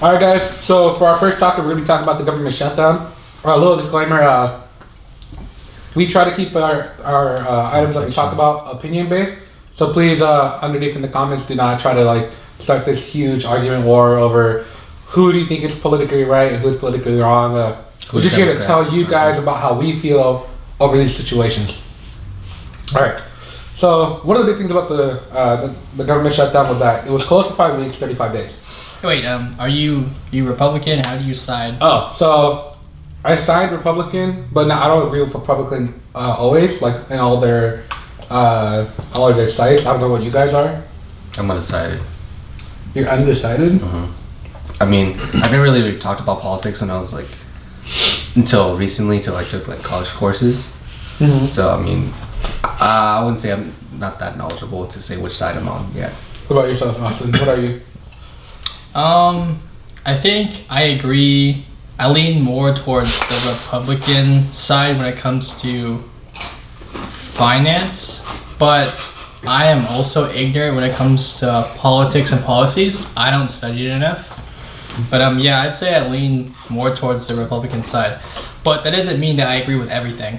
All right, guys. So for our first topic, we're going to be talking about the government shutdown. A little disclaimer: we try to keep our items that we talk about opinion based. So please, underneath in the comments, do not try to start this huge argument war over who do you think is politically right and who's politically wrong. We're just here to tell you guys about how we feel over these situations. All right. So one of the big things about the government shutdown was that it was closed for 5 weeks, 35 days. Wait, are you Republican? How do you side? Oh, so I signed Republican, but I don't agree with Republican always, in all of their sites. I don't know what you guys are. I'm undecided. You're undecided? Mm-hmm. I mean, I've never really talked about politics when I was until recently, till I took college courses. Mm-hmm. So I mean, I wouldn't say I'm not that knowledgeable to say which side I'm on yet. What about yourself, Austin? What are you? I think I agree. I lean more towards the Republican side when it comes to finance, but I am also ignorant when it comes to politics and policies. I don't study it enough. But yeah, I'd say I lean more towards the Republican side. But that doesn't mean that I agree with everything.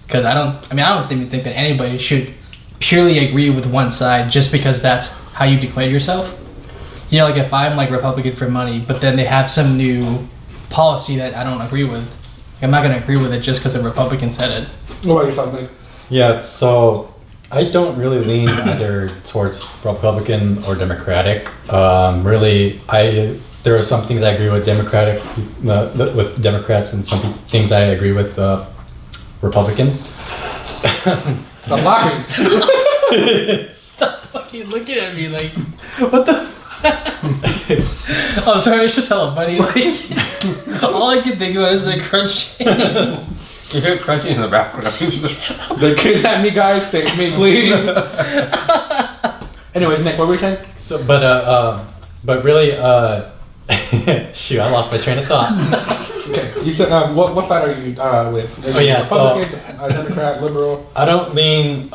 Because I don't even think that anybody should purely agree with one side just because that's how you declare yourself. You know, if I'm Republican for money, but then they have some new policy that I don't agree with, I'm not going to agree with it just because a Republican said it. What about yourself, Nick? Yeah, so I don't really lean either towards Republican or Democratic. There are some things I agree with with Democrats, and some things I agree with Republicans. Stop laughing. Stop fucking looking at me what the I'm sorry, it's just hella funny. All I can think about is the crunching. You hear crunching in the background. They kidnapped me, guys. Save me, please. Anyways, Nick, what were you saying? So, but really, shoot, I lost my train of thought. Okay, you said what side are you with? Oh yeah, Republican, Democrat, liberal. I don't lean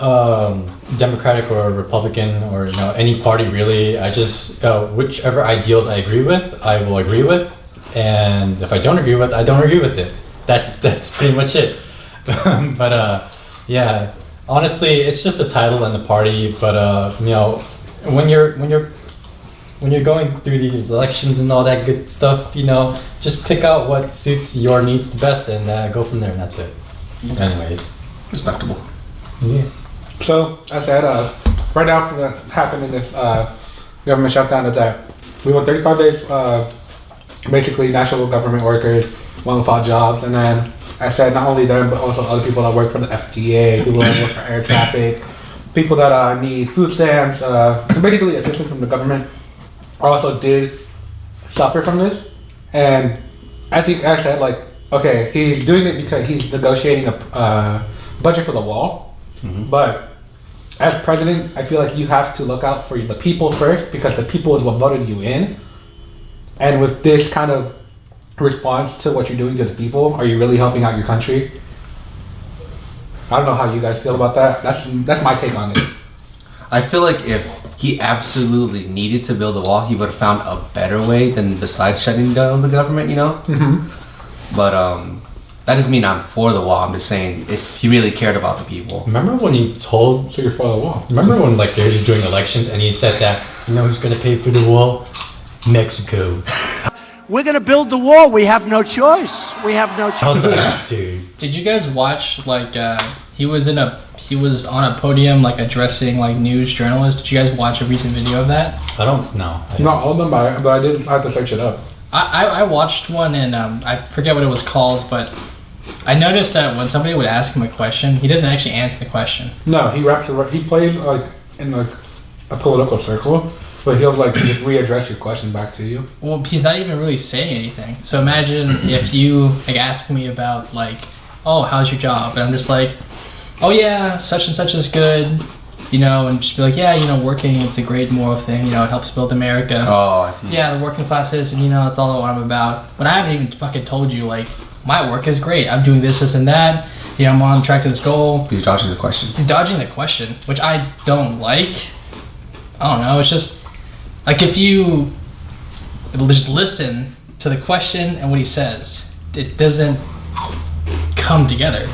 Democratic or Republican or any party really. I just whichever ideals I agree with, I will agree with, and if I don't agree with, I don't agree with it. That's pretty much it. But yeah, honestly, it's just a title and the party. But when you're going through these elections and all that good stuff, just pick out what suits your needs the best and go from there, and that's it. Anyways. Respectable. Yeah. So, as I said, right after that happened in this government shutdown, that we went 35 days, basically national government workers went without jobs, and then I said not only them, but also other people that work for the FDA, people that work for air traffic, people that need food stamps, basically assistance from the government. Also did suffer from this, and I think Ash said okay, he's doing it because he's negotiating a budget for the wall. Mm-hmm. But as president, I feel like you have to look out for the people first, because the people is what voted you in. And with this kind of response to what you're doing to the people, are you really helping out your country? I don't know how you guys feel about that. That's my take on it. I feel like if he absolutely needed to build a wall, he would have found a better way than besides shutting down the government, Mm-hmm. But that doesn't mean I'm for the wall. I'm just saying if he really cared about the people. Remember when he told... So you're for the wall. Remember when they were doing elections and he said that, who's going to pay for the wall? Mexico. We're going to build the wall. We have no choice. We have no choice. I was like, dude. Did you guys watch he was on a podium addressing news journalists? Did you guys watch a recent video of that? I don't know. Not all of them, but I did have to search it up. I watched one, and I forget what it was called, but I noticed that when somebody would ask him a question, he doesn't actually answer the question. No, he plays in a political circle, but he'll just readdress your question back to you. Well, he's not even really saying anything. So imagine if you ask me about oh, how's your job? And I'm just oh yeah, such and such is good, and just be yeah, working, it's a great moral thing, it helps build America. Oh, I see. Yeah, the working classes, and that's all what I'm about. But I haven't even fucking told you, my work is great. I'm doing this, and that. I'm on track to this goal. He's dodging the question. He's dodging the question, which I don't like. I don't know, it's just, if you just listen to the question and what he says. It doesn't come together.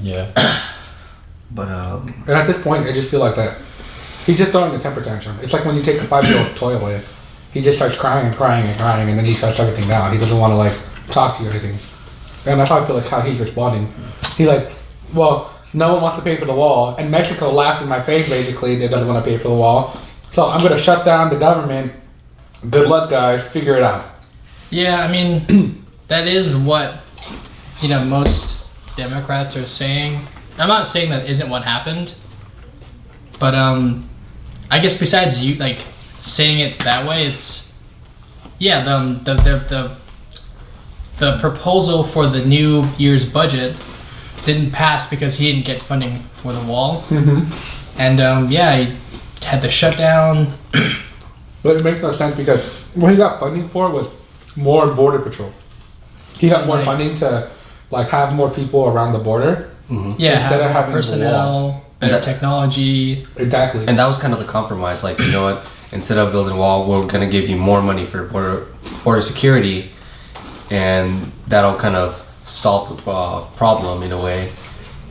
Yeah. But And at this point, I just feel like that he's just throwing a temper tantrum. It's like when you take a 5-year-old toy away. He just starts crying and crying and crying, and then he shuts everything down. He doesn't want to like talk to you or anything. And that's how I feel like how he's responding. He's like, well, no one wants to pay for the wall, and Mexico laughed in my face basically. They doesn't want to pay for the wall, so I'm gonna shut down the government. Good luck, guys. Figure it out. Yeah, I mean, that is what, most Democrats are saying. I'm not saying that isn't what happened, but I guess besides you like saying it that way, it's the proposal for the new year's budget didn't pass because he didn't get funding for the wall, and he had the shutdown. But it makes no sense because what he got funding for was more border patrol. He got more funding to like have more people around the border. Yeah, Instead of having the personnel, better technology. Exactly. and that was kind of the compromise. Like, you know what? Instead of building a wall, we're gonna give you more money for border security, and that'll kind of solve the problem in a way.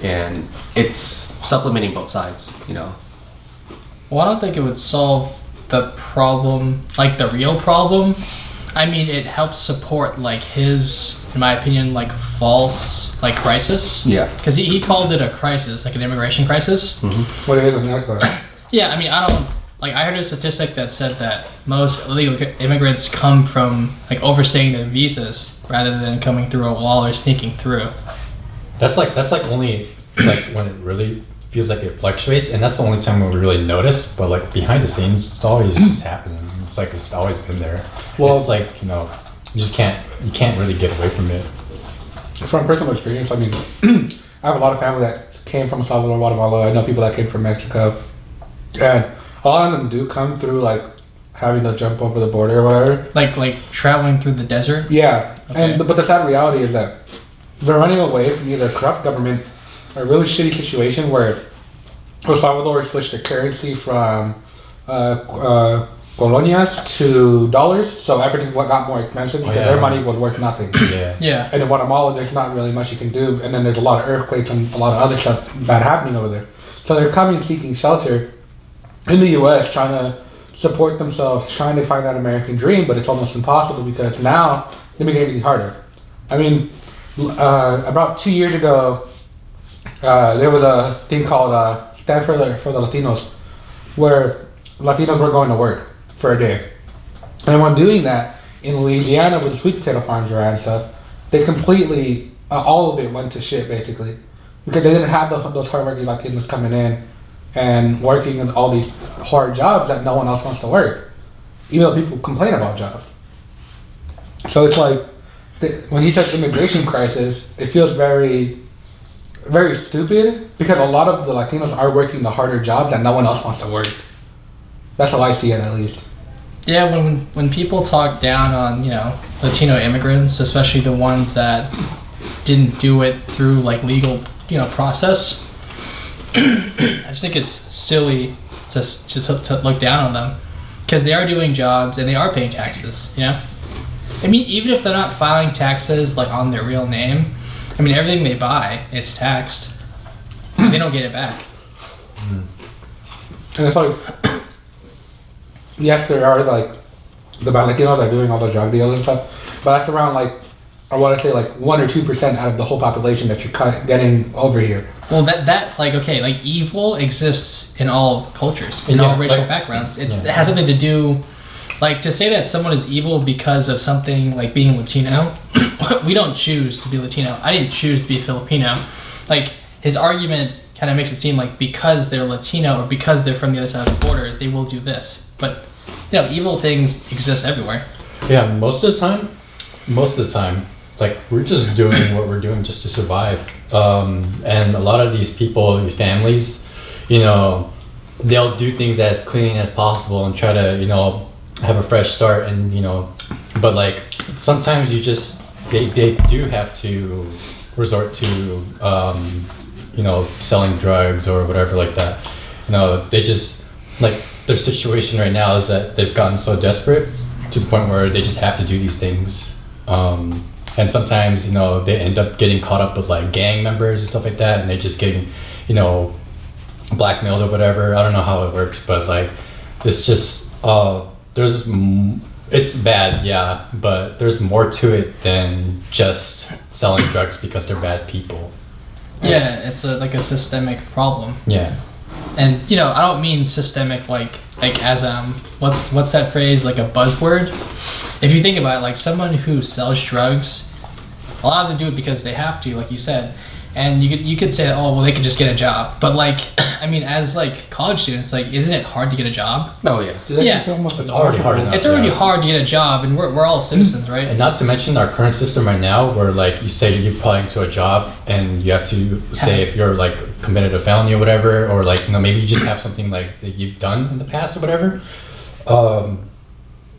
And it's supplementing both sides. Well, I don't think it would solve the problem, like the real problem. I mean, it helps support like his, in my opinion, like false like crisis. Yeah. Because he called it a crisis, like an immigration crisis. What it is, I'm not gonna. Yeah, I mean, I heard a statistic that said that most illegal immigrants come from like overstaying their visas rather than coming through a wall or sneaking through. That's like only like when it really feels like it fluctuates, and that's the only time when we really notice. But like behind the scenes, it's always just happening. It's like it's always been there. Well, it's like you just can't really get away from it. From personal experience, I mean, I have a lot of family that came from El Salvador, Guatemala. I know people that came from Mexico, and a lot of them do come through like having to jump over the border or whatever. Like traveling through the desert. Yeah, Okay. but the sad reality is that they're running away from either corrupt government or a really shitty situation where El Salvador switched the currency from colonias to dollars, so everything got more expensive because their money was worth nothing. Yeah. Yeah. And in Guatemala, there's not really much you can do, and then there's a lot of earthquakes and a lot of other stuff bad happening over there. So they're coming seeking shelter in the U.S., trying to support themselves, trying to find that American dream, but it's almost impossible because now they're getting harder. I mean, about 2 years ago, there was a thing called Stand for the Latinos, where Latinos were going to work for a day. And when doing that, in Louisiana, where the sweet potato farms are at and stuff, they completely, all of it went to shit, basically. Because they didn't have those hardworking Latinos coming in and working in all these hard jobs that no one else wants to work. Even though people complain about jobs. So it's like, when he says immigration crisis, it feels very, very stupid because a lot of the Latinos are working the harder jobs that no one else wants to work. That's how I see it, at least. Yeah, when people talk down on, Latino immigrants, especially the ones that didn't do it through like legal, process, I just think it's silly to look down on them because they are doing jobs and they are paying taxes, I mean, even if they're not filing taxes like on their real name, I mean, everything they buy, it's taxed. They don't get it back. And it's like, yes, there are like the bad Latinos that are doing all the drug deals and stuff, but that's around like, I want to say like 1 or 2% out of the whole population that you're getting over here. Well, that like, okay, like evil exists in all cultures, in all racial backgrounds. It has something to do, like to say that someone is evil because of something like being Latino, we don't choose to be Latino. I didn't choose to be Filipino. Like his argument kind of makes it seem like because they're Latino or because they're from the other side of the border, they will do this. But evil things exist everywhere. Yeah, most of the time, like we're just doing what we're doing just to survive. And a lot of these people, these families, they'll do things as clean as possible and try to, have a fresh start. And but like sometimes they do have to resort to selling drugs or whatever like that. They just like their situation right now is that they've gotten so desperate to the point where they just have to do these things. And sometimes, you know, they end up getting caught up with like gang members and stuff like that, and they're just getting, you know, blackmailed or whatever. I don't know how it works, but like, it's just, it's bad, yeah, but there's more to it than just selling drugs because they're bad people. Yeah, it's like a systemic problem. Yeah. And you know, I don't mean systemic like as what's that phrase, like a buzzword? If you think about it, like someone who sells drugs, a lot of them do it because they have to, like you said. And you could say, oh well, they could just get a job. But like, I mean, as like college students, like, isn't it hard to get a job? Oh yeah. Yeah. It's already hard enough. It's already hard to get a job, and we're all citizens, right? And not to mention our current system right now, where like you say you're applying to a job and you have to say if you're like committed a felony or whatever, or like, you know, maybe you just have something like that you've done in the past or whatever.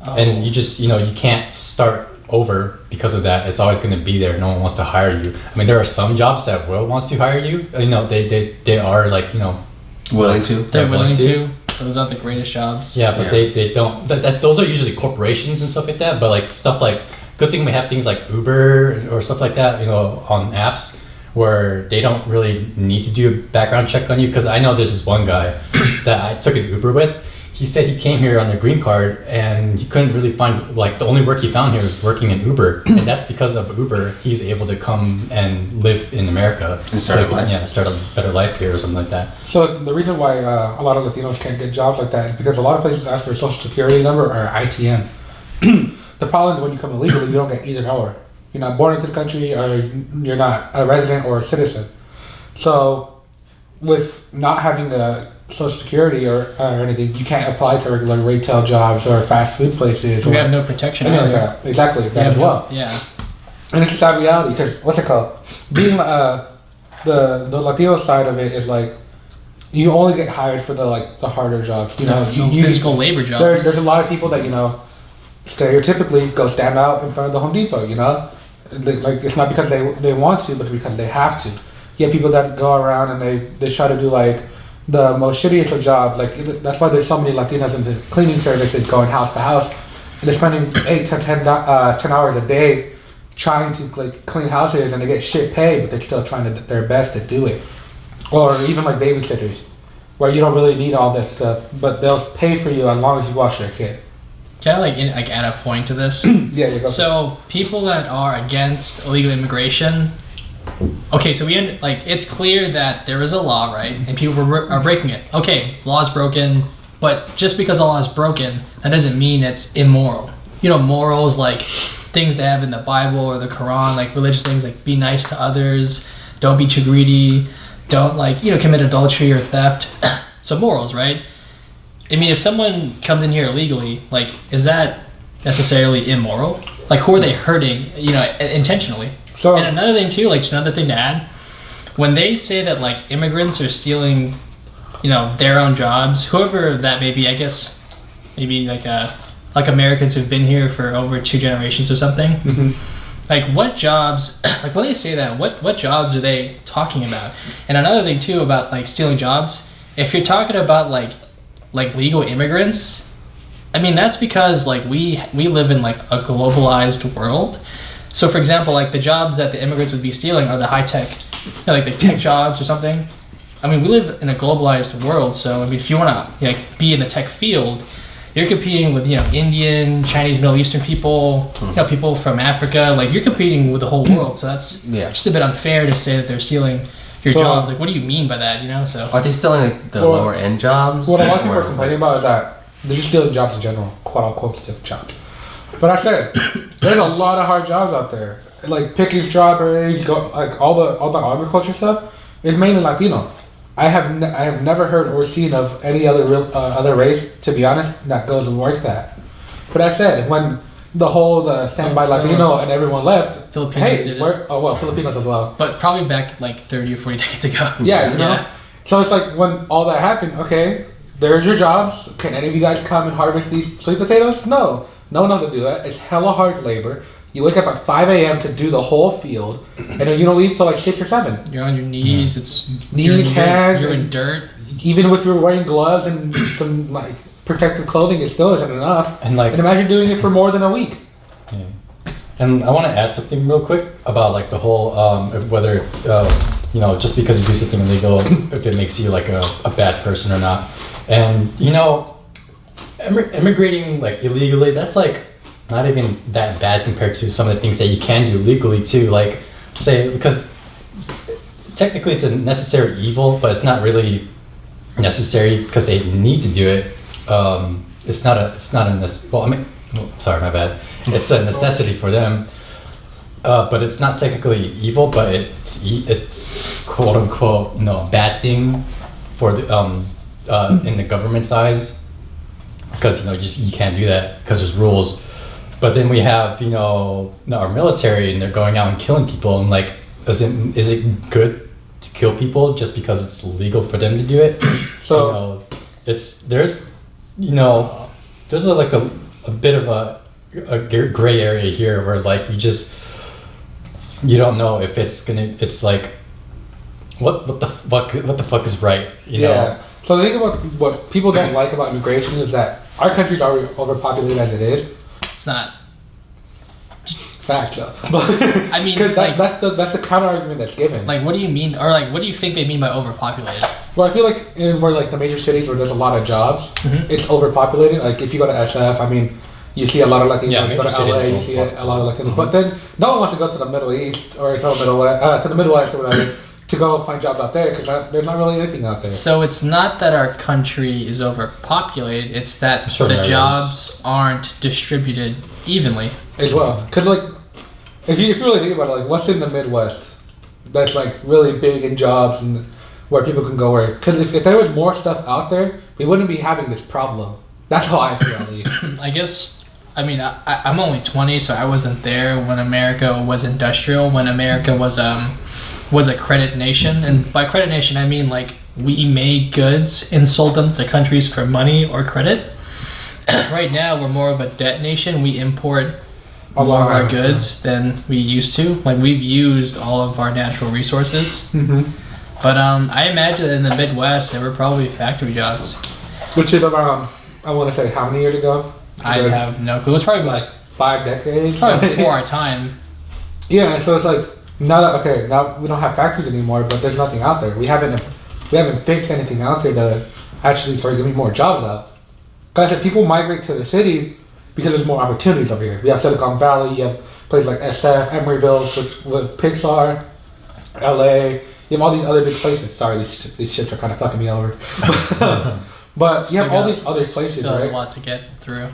And you just, you know, you can't start over because of that. It's always going to be there. No one wants to hire you. I mean, there are some jobs that will want to hire you. You know, they are like, you know, willing to. They're willing to. Those aren't the greatest jobs. Yeah, but they don't. Those are usually corporations and stuff like that. But like stuff like, good thing we have things like Uber or stuff like that, you know, on apps where they don't really need to do a background check on you. Because I know there's this one guy that I took an Uber with. He said he came here on a green card and he couldn't really find, like, the only work he found here was working in Uber. And that's because of Uber, he's able to come and live in America. And start a life. Yeah, start a better life here or something like that. So the reason why a lot of Latinos can't get jobs like that is because a lot of places ask for a social security number or ITN. The problem is when you come illegally, you don't get either or. You're not born into the country, or you're not a resident or a citizen. So with not having the social security or anything, you can't apply to regular retail jobs or fast food places. We have no protection. Yeah, exactly. That as well. Yeah. And it's a sad reality because what's it called? Being the Latino side of it is like you only get hired for the harder jobs. You know, you physical labor jobs. There's a lot of people that, you know, stereotypically go stand out in front of the Home Depot. You know, like it's not because they want to, but because they have to. You have people that go around and they try to do like the most shittiest of jobs. Like that's why there's so many Latinas in the cleaning services going house to house, and they're spending 8 to 10 hours a day trying to like clean houses, and they get shit paid, but they're still trying their best to do it. Or even like babysitters, where you don't really need all this stuff, but they'll pay for you as long as you watch their kid. Can I add a point to this? Yeah, you go. So people that are against illegal immigration. Okay, so it's clear that there is a law, right? And people are breaking it. Okay, law's broken, but just because a law is broken, that doesn't mean it's immoral. You know, morals like things they have in the Bible or the Quran, like religious things like be nice to others, don't be too greedy, don't commit adultery or theft. So morals, right? I mean, if someone comes in here illegally, like, is that necessarily immoral? Like, who are they hurting, intentionally? So, and another thing too, like just another thing to add, when they say that like immigrants are stealing, their own jobs, whoever that may be, I guess maybe like Americans who've been here for over 2 generations or something. mm-hmm. Like what jobs, like when they say that, what jobs are they talking about? And another thing too about like stealing jobs, if you're talking about like legal immigrants, I mean that's because like we live in like a globalized world. So for example, like the jobs that the immigrants would be stealing are the high tech, like the tech jobs or something. I mean, we live in a globalized world, so I mean, if you want to be in the tech field, you're competing with Indian, Chinese, Middle Eastern people, people from Africa. Like you're competing with the whole world. So that's just a bit unfair to say that they're stealing your jobs. Like, what do you mean by that? So are they stealing like the lower end jobs? What a lot of people are complaining about is that they're just stealing jobs in general, quote unquote, stealing jobs. But I said, there's a lot of hard jobs out there. Like picking strawberries, like all the agriculture stuff is mainly Latino. I have never heard or seen of any other race, to be honest, that goes and works that. But I said, when the whole standby Latino and everyone left, Filipinos did it. Filipinos as well. But probably back like 30 or 40 decades ago. Yeah, So it's like when all that happened, okay, there's your jobs. Can any of you guys come and harvest these sweet potatoes? No. No one knows how to do that. It's hella hard labor. You wake up at 5 a.m. to do the whole field, and then you don't leave till like 6 or 7. You're on your knees. It's knees, hands. You're in dirt. Even if you're wearing gloves and some like protective clothing, it still isn't enough. And like, And imagine doing it for more than a week. yeah. And I want to add something real quick about like the whole whether you know, just because you do something illegal, if it makes you like a bad person or not. And you know, immigrating like illegally, that's like not even that bad compared to some of the things that you can do legally too. Like say, because technically it's a necessary evil, but it's not really necessary because they need to do it. It's not a well, I mean, sorry, my bad. It's a necessity for them, but it's not technically evil, but it's quote unquote, you know, a bad thing for the in the government's eyes, because you know you can't do that because there's rules. But then we have, you know, our military, and they're going out and killing people, and like, is it good to kill people just because it's legal for them to do it? So you know, there's like a bit of a gray area here where like you don't know if it's like what the fuck is right, you know? So the thing about what people don't like about immigration is that our country's already overpopulated as it is. It's not. Fact, though. I mean, because like, that's the counter argument that's given. like, what do you mean, or like, what do you think they mean by overpopulated? Well, I feel like in where like the major cities where there's a lot of jobs, it's overpopulated. Like if you go to SF, I mean, you see a lot of Latinos. Yeah, You go to major cities LA, is you see a lot of Latinos. But then no one wants to go to the Middle East or to the Midwest or whatever to go find jobs out there because there's not really anything out there. So it's not that our country is overpopulated; it's that Certain the areas. jobs aren't distributed evenly. As well, because like if you really think about it, like what's in the Midwest that's like really big in jobs and where people can go work. Because if there was more stuff out there, we wouldn't be having this problem. That's how I feel, at least. I guess, I mean, I'm only 20, so I wasn't there when America was industrial, when America was a credit nation. And by credit nation, I mean like we made goods and sold them to countries for money or credit. Right now, we're more of a debt nation. We import more of our goods than we used to. Like we've used all of our natural resources. But I imagine in the Midwest, there were probably factory jobs. Which is around, I want to say, how many years ago? I have no clue. It was probably like 5 decades. probably before our time. Yeah, so it's like now we don't have factories anymore, but there's nothing out there. We haven't fixed anything out there to actually start giving more jobs out. Because I said people migrate to the city because there's more opportunities over here. We have Silicon Valley, you have places like SF, Emeryville, with Pixar, LA. You have all these other big places. Sorry, these shits are kind of fucking me over. But you have all these other places, Still has right? a lot to get through.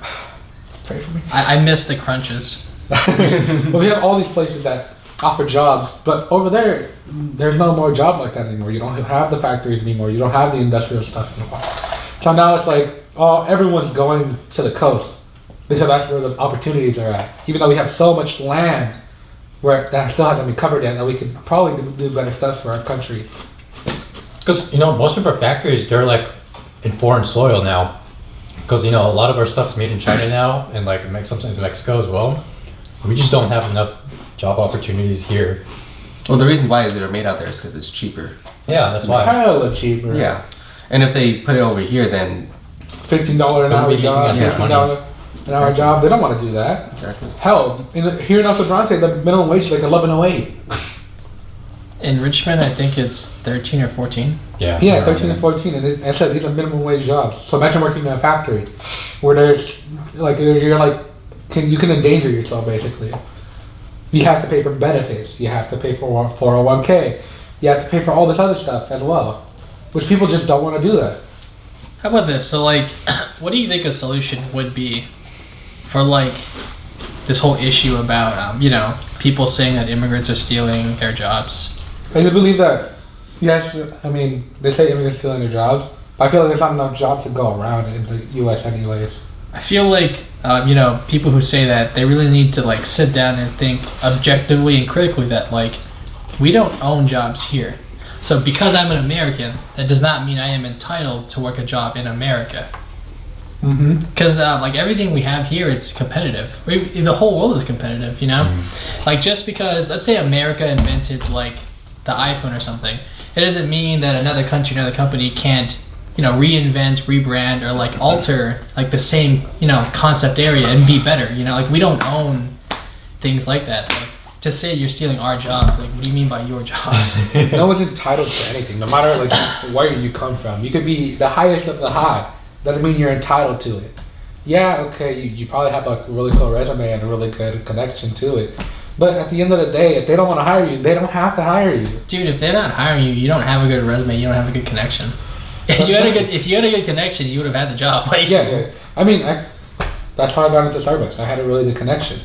Pray for me. I miss the crunches. But we have all these places that offer jobs, but over there, there's no more job like that anymore. You don't have the factories anymore. You don't have the industrial stuff anymore. So now it's like, everyone's going to the coast because that's where the opportunities are at. Even though we have so much land where that still hasn't been covered yet, that we could probably do better stuff for our country. Because you know, most of our factories, they're like in foreign soil now. Because you know, a lot of our stuff's made in China now, and like sometimes in Mexico as well. We just don't have enough job opportunities here. Well, the reason why they're made out there is because it's cheaper. Yeah, that's why. Hella cheaper. Yeah, and if they put it over here, then $15 an hour job, Yeah. $15 an hour job. They don't want to do that. exactly. Hell, here in El Sobrante, the minimum wage is like $11.08. In Richmond, I think it's 13 or 14. Yeah. Yeah, somewhere 13 around and 14, and I said these are minimum wage jobs. So imagine working in a factory where there's like you're like you can endanger yourself basically. You have to pay for benefits. You have to pay for 401k. You have to pay for all this other stuff as well, which people just don't want to do that. How about this? So, like, what do you think a solution would be for, like, this whole issue about, people saying that immigrants are stealing their jobs? I do believe that, yes, I mean, they say immigrants stealing their jobs, but I feel like there's not enough jobs to go around in the U.S. anyways. I feel like, people who say that, they really need to, like, sit down and think objectively and critically that, like, we don't own jobs here. So because I'm an American, that does not mean I am entitled to work a job in America. Mm-hmm. Because like everything we have here, it's competitive. The whole world is competitive, Like just because, let's say America invented like the iPhone or something, it doesn't mean that another country, another company can't reinvent, rebrand, or like alter like the same, concept area and be better. Like we don't own things like that. Like, to say you're stealing our jobs, like what do you mean by your jobs? No one's entitled to anything, no matter like where you come from. You could be the highest of the high. Doesn't mean you're entitled to it. Yeah, okay, you probably have a really cool resume and a really good connection to it. But at the end of the day, if they don't want to hire you, they don't have to hire you. Dude, if they're not hiring you, you don't have a good resume, you don't have a good connection. If you had a good connection, you would have had the job. Like, yeah. I mean, that's how I got into Starbucks. I had a really good connection.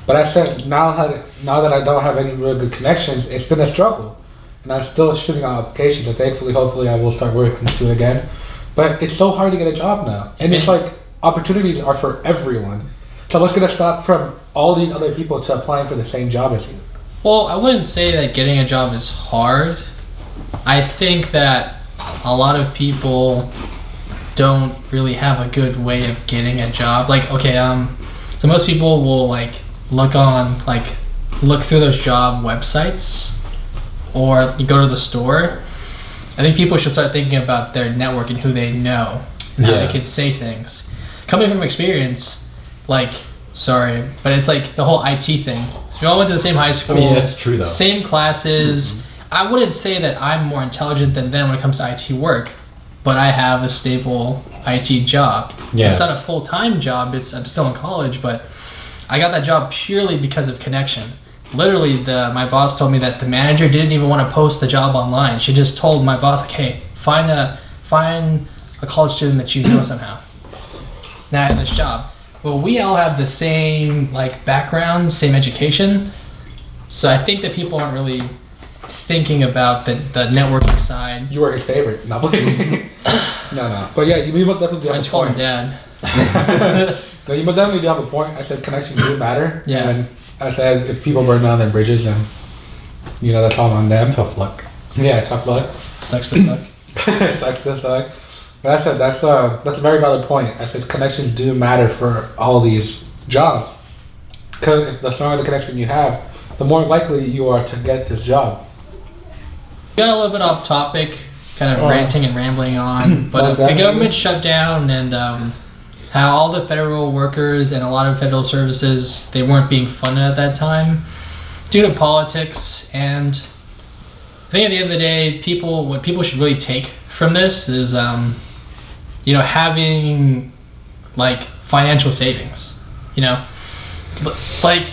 But I said, now that I don't have any really good connections, it's been a struggle. And I'm still shooting out applications, and thankfully, hopefully, I will start working soon again. But it's so hard to get a job now. And it's like, opportunities are for everyone. So what's going to stop from all these other people to applying for the same job as you? Well, I wouldn't say that getting a job is hard. I think that a lot of people don't really have a good way of getting a job. Like, okay, so most people will like look through those job websites, or you go to the store. I think people should start thinking about their network and who they know and how they can say things. Coming from experience, like, sorry, but it's like the whole IT thing. So we all went to the same high school. I mean, that's true though. Same classes. Mm-hmm. I wouldn't say that I'm more intelligent than them when it comes to IT work, but I have a stable IT job. Yeah. It's not a full-time job. I'm still in college, but I got that job purely because of connection. Literally, my boss told me that the manager didn't even want to post the job online. She just told my boss, like, hey, find a college student that you know somehow. Now I have this job. Well, we all have the same like background, same education. So I think that people aren't really thinking about the networking side. You were his favorite. No. No. But yeah, you must definitely I have just a call him point. Dad. No, you must definitely have a point. I said connections do matter. Yeah. And I said if people burn down their bridges, then that's all on them. Tough luck. Yeah, tough luck. Sucks to suck. Sucks to suck. But I said that's a very valid point. I said connections do matter for all these jobs. Because the stronger the connection you have, the more likely you are to get this job. We got a little bit off topic, kind of ranting and rambling on, but the government shut down, and how all the federal workers and a lot of federal services, they weren't being funded at that time due to politics. And I think at the end of the day, what people should really take from this is having like financial savings. Like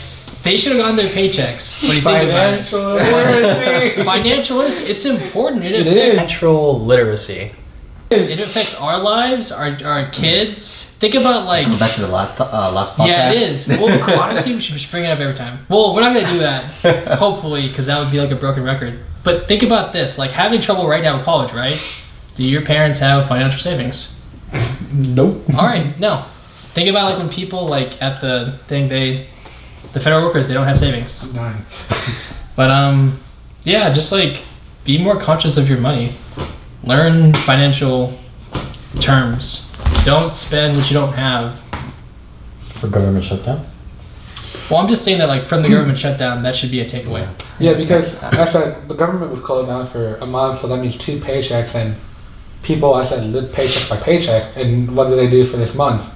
they should have gotten their paychecks. When you think about it. Financial literacy. Financial literacy, it's important. It is. Financial literacy. It affects our lives, our kids. Think about like. Go back to the last podcast. Yeah, it is. Well, honestly, we should just bring it up every time. Well, we're not gonna do that, hopefully, because that would be like a broken record. But think about this: like having trouble right now in college, right? Do your parents have financial savings? Nope. All right, no. Think about like when people like at the thing, the federal workers, they don't have savings. 9. But yeah, just like be more conscious of your money. Learn financial terms. Don't spend what you don't have. For government shutdown? Well, I'm just saying that like from the government shutdown, that should be a takeaway. Yeah, because I said the government was closed down for a month, so that means 2 paychecks, and people, I said, live paycheck by paycheck, and what do they do for this month?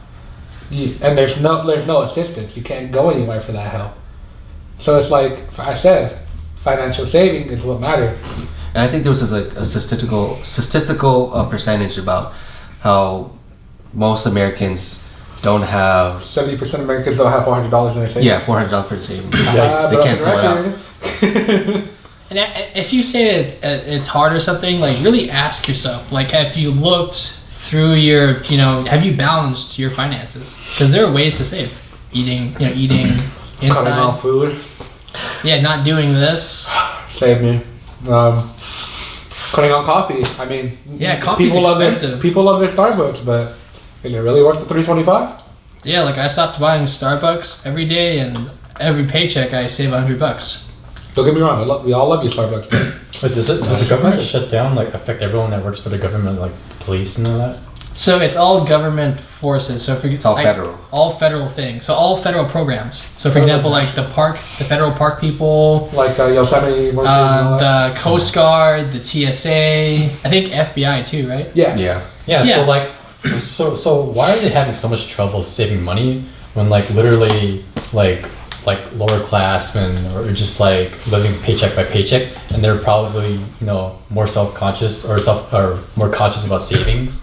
And there's no assistance. You can't go anywhere for that help. So it's like I said, financial saving is what matters. And I think there was this, like a statistical percentage about how most Americans don't have 70% of Americans don't have $400 in their savings. $400 for the savings. Yikes. They can't pull it out. And if you say it's hard or something, like really ask yourself, like have you looked through your, have you balanced your finances? Because there are ways to save. Eating Cutting inside. off food. Yeah, not doing this. Save me. Cutting on coffee. I mean, Yeah, coffee's expensive. People love their Starbucks, but is it really worth the $3.25? Yeah, like I stopped buying Starbucks every day, and every paycheck I save $100. Don't get me wrong. We all love you, Starbucks. But Wait, does the government shutdown like affect everyone that works for the government, like police and all that? So it's all government forces. So It's all federal. All federal things. So all federal programs. So for example, like the federal park people, like Yosemite. the Coast Guard, the TSA. I think FBI too, right? Yeah. Yeah. Yeah, Yeah. so like, so why are they having so much trouble saving money when like literally like lower class men or just like living paycheck by paycheck, and they're probably more self-conscious or more conscious about savings,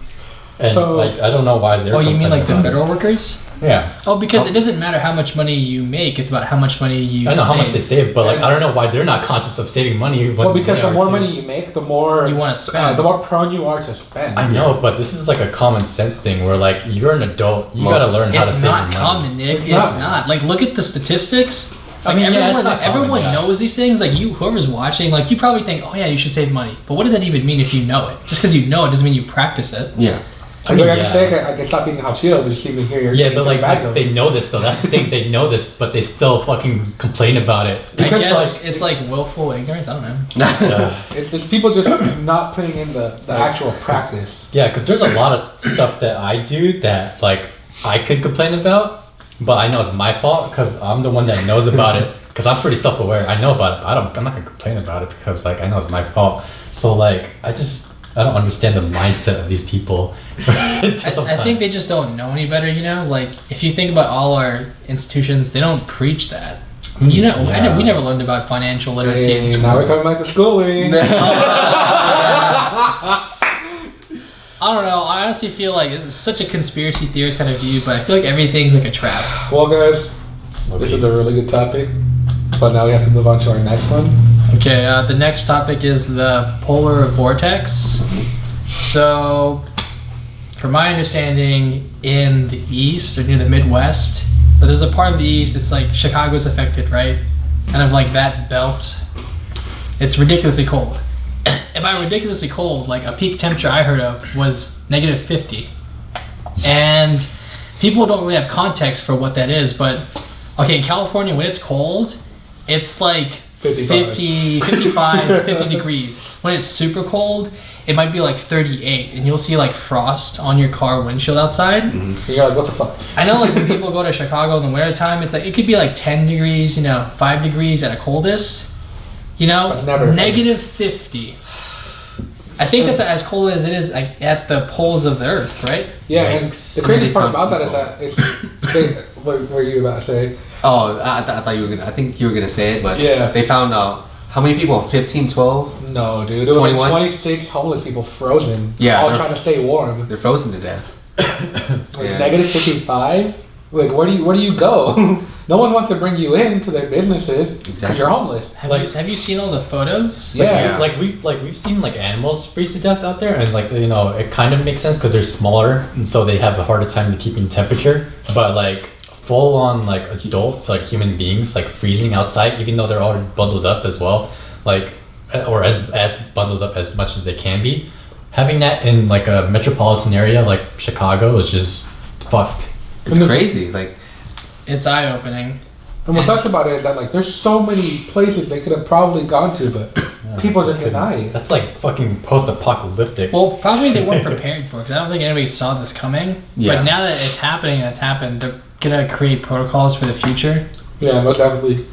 and So- like I don't know why they're. Oh, you mean like the complaining federal about workers? it. Yeah, Oh, because it doesn't matter how much money you make; it's about how much money you. I know how much save. they save, but like I don't know why they're not conscious of saving money. Well, because they the are more too. money you make, the more You wanna spend. the more prone you are to spend. I know, but this is like a common sense thing where like you're an adult, you gotta learn how to It's save not money. common, Nick. It's not. not. Like, look at the statistics. I Like, mean, yeah, it's everyone, not common, everyone yeah. knows these things. Like, whoever's watching, like, you probably think, oh yeah, you should save money. But what does that even mean if you know it? Just because you know it doesn't mean you practice it. Yeah. I Like mean, I can yeah. say I can stop eating hot Cheetos, but just keep me here. Yeah, but like back they know this though. That's the thing. They know this, but they still fucking complain about it. I Because, guess like, it's like willful ignorance. I don't know. it's people just not putting in the actual practice. Yeah, because there's a lot of stuff that I do that like I could complain about, but I know it's my fault because I'm the one that knows about it. Because I'm pretty self-aware. I know about it. But I'm not gonna complain about it because like I know it's my fault. So like I don't understand the mindset of these people. I think they just don't know any better, Like, if you think about all our institutions, they don't preach that. We never learned about financial literacy in Hey, school. now we're coming back to schooling. I don't know. I honestly feel like it's such a conspiracy theorist kind of view, but I feel like everything's like a trap. Well, guys, this is a really good topic, but now we have to move on to our next one. Okay, the next topic is the polar vortex. So, from my understanding, in the east or near the Midwest, but there's a part of the east, it's like Chicago's affected, right? Kind of like that belt. It's ridiculously cold. And by ridiculously cold, like a peak temperature I heard of was negative 50. And people don't really have context for what that is, but okay, in California, when it's cold, it's like 50, 55, 50 degrees. When it's super cold, it might be like 38, and you'll see like frost on your car windshield outside. You're like, what the fuck? I know, like when people go to Chicago in the wintertime, it's like it could be like 10 degrees, 5 degrees at a coldest, But never negative 50. I think that's as cold as it is like at the poles of the earth, right? Yeah, and Yikes. the crazy They part found about that is that what were you about to say? Oh, I thought you were gonna. I think you were gonna say it, but Yeah. they found how many people? 15, 12? No, dude, it was 21? like 26 homeless people frozen. Yeah, all they're- trying to stay warm. They're frozen to death. Like Yeah. negative 55. Like, where do you go? No one wants to bring you into their businesses because Exactly. you're homeless. Have you seen all the photos? Yeah. Like we've seen like animals freeze to death out there, and like it kind of makes sense because they're smaller, and so they have a harder time keeping temperature. But like full on like adults, like human beings, like freezing outside, even though they're already bundled up as well, like or as bundled up as much as they can be. Having that in like a metropolitan area like Chicago is just fucked. It's crazy. Like, It's eye-opening. And what sucks about it is that like there's so many places they could have probably gone to, but people just deny it. That's like fucking post-apocalyptic. Well, probably they weren't prepared for it because I don't think anybody saw this coming. Yeah. But now that it's happening and it's happened, they're gonna create protocols for the future. Yeah, most definitely.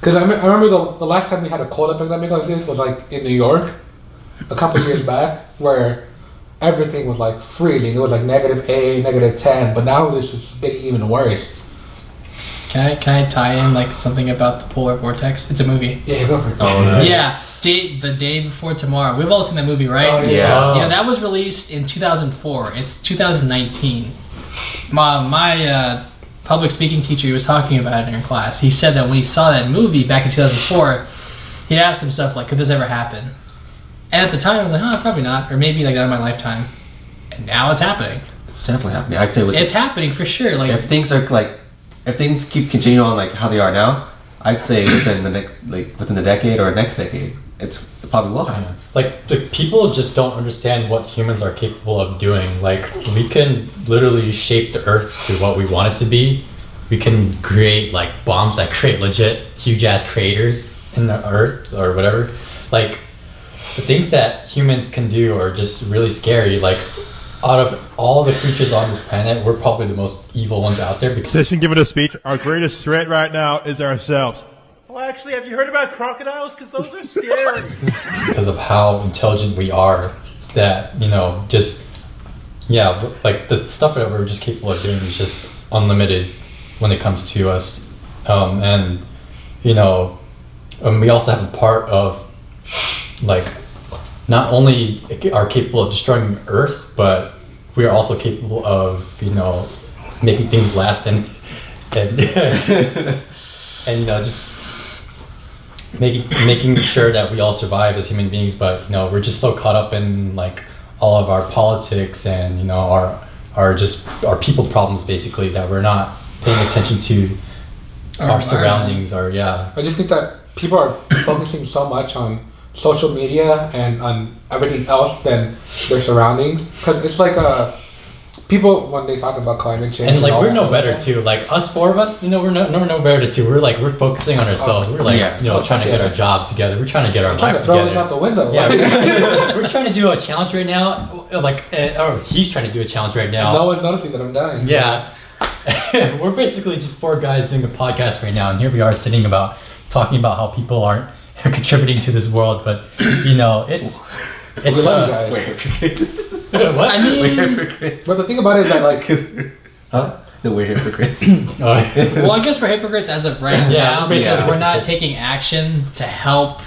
Because I remember the last time we had a cold epidemic like this was like in New York, a couple years back, where everything was like freezing. It was like negative 8, negative 10, but now this is getting even worse. Can I tie in like something about the polar vortex? It's a movie. Yeah, go for it. Yeah, the day before tomorrow. We've all seen that movie, right? Oh, yeah. Yeah, that was released in 2004. It's 2019. My public speaking teacher, he was talking about it in her class. He said that when he saw that movie back in 2004, he asked himself like, could this ever happen? And at the time, I was like, oh, probably not, or maybe like that in my lifetime. And now it's happening. it's definitely happening. I'd say It's happening for sure. Like if things are like, if things keep continuing on like how they are now, I'd say within the decade or next decade, it probably will happen. Like the people just don't understand what humans are capable of doing. Like we can literally shape the earth to what we want it to be. We can create like bombs that create legit huge ass craters in the earth or whatever. Like the things that humans can do are just really scary. Like out of all the creatures on this planet, we're probably the most evil ones out there because Session giving a speech. Our greatest threat right now is ourselves. Well, actually, have you heard about crocodiles? Because those are scary. of how intelligent we are, that just yeah, like the stuff that we're just capable of doing is just unlimited when it comes to us, and you know, we also have a part of like not only are capable of destroying Earth, but we are also capable of, you know, making things last and and you know, just making sure that we all survive as human beings. But you know, we're just so caught up in like all of our politics and, you know, our people problems basically, that we're not paying attention to our surroundings. Or I just think that people are focusing so much on social media and on everything else than their surroundings, because it's like people, when they talk about climate change, and like all we're that no other better stuff, too. Like us four of us, you know, we're no better too. We're focusing on ourselves. We're like, you know, trying to get our jobs together. We're trying to get our trying life to throw together. this out the window. Yeah, we're trying to do a challenge right now. Like, or he's trying to do a challenge right now. No one's noticing that I'm dying. Yeah. We're basically just four guys doing a podcast right now, and here we are talking about how people aren't contributing to this world. But you know, it's We love you guys. We're hypocrites. what? I mean, We're hypocrites. But the thing about it is that, like, Huh? That we're hypocrites. well, I guess we're hypocrites as of right Yeah, now, we're because basically we're not hypocrites. taking action to help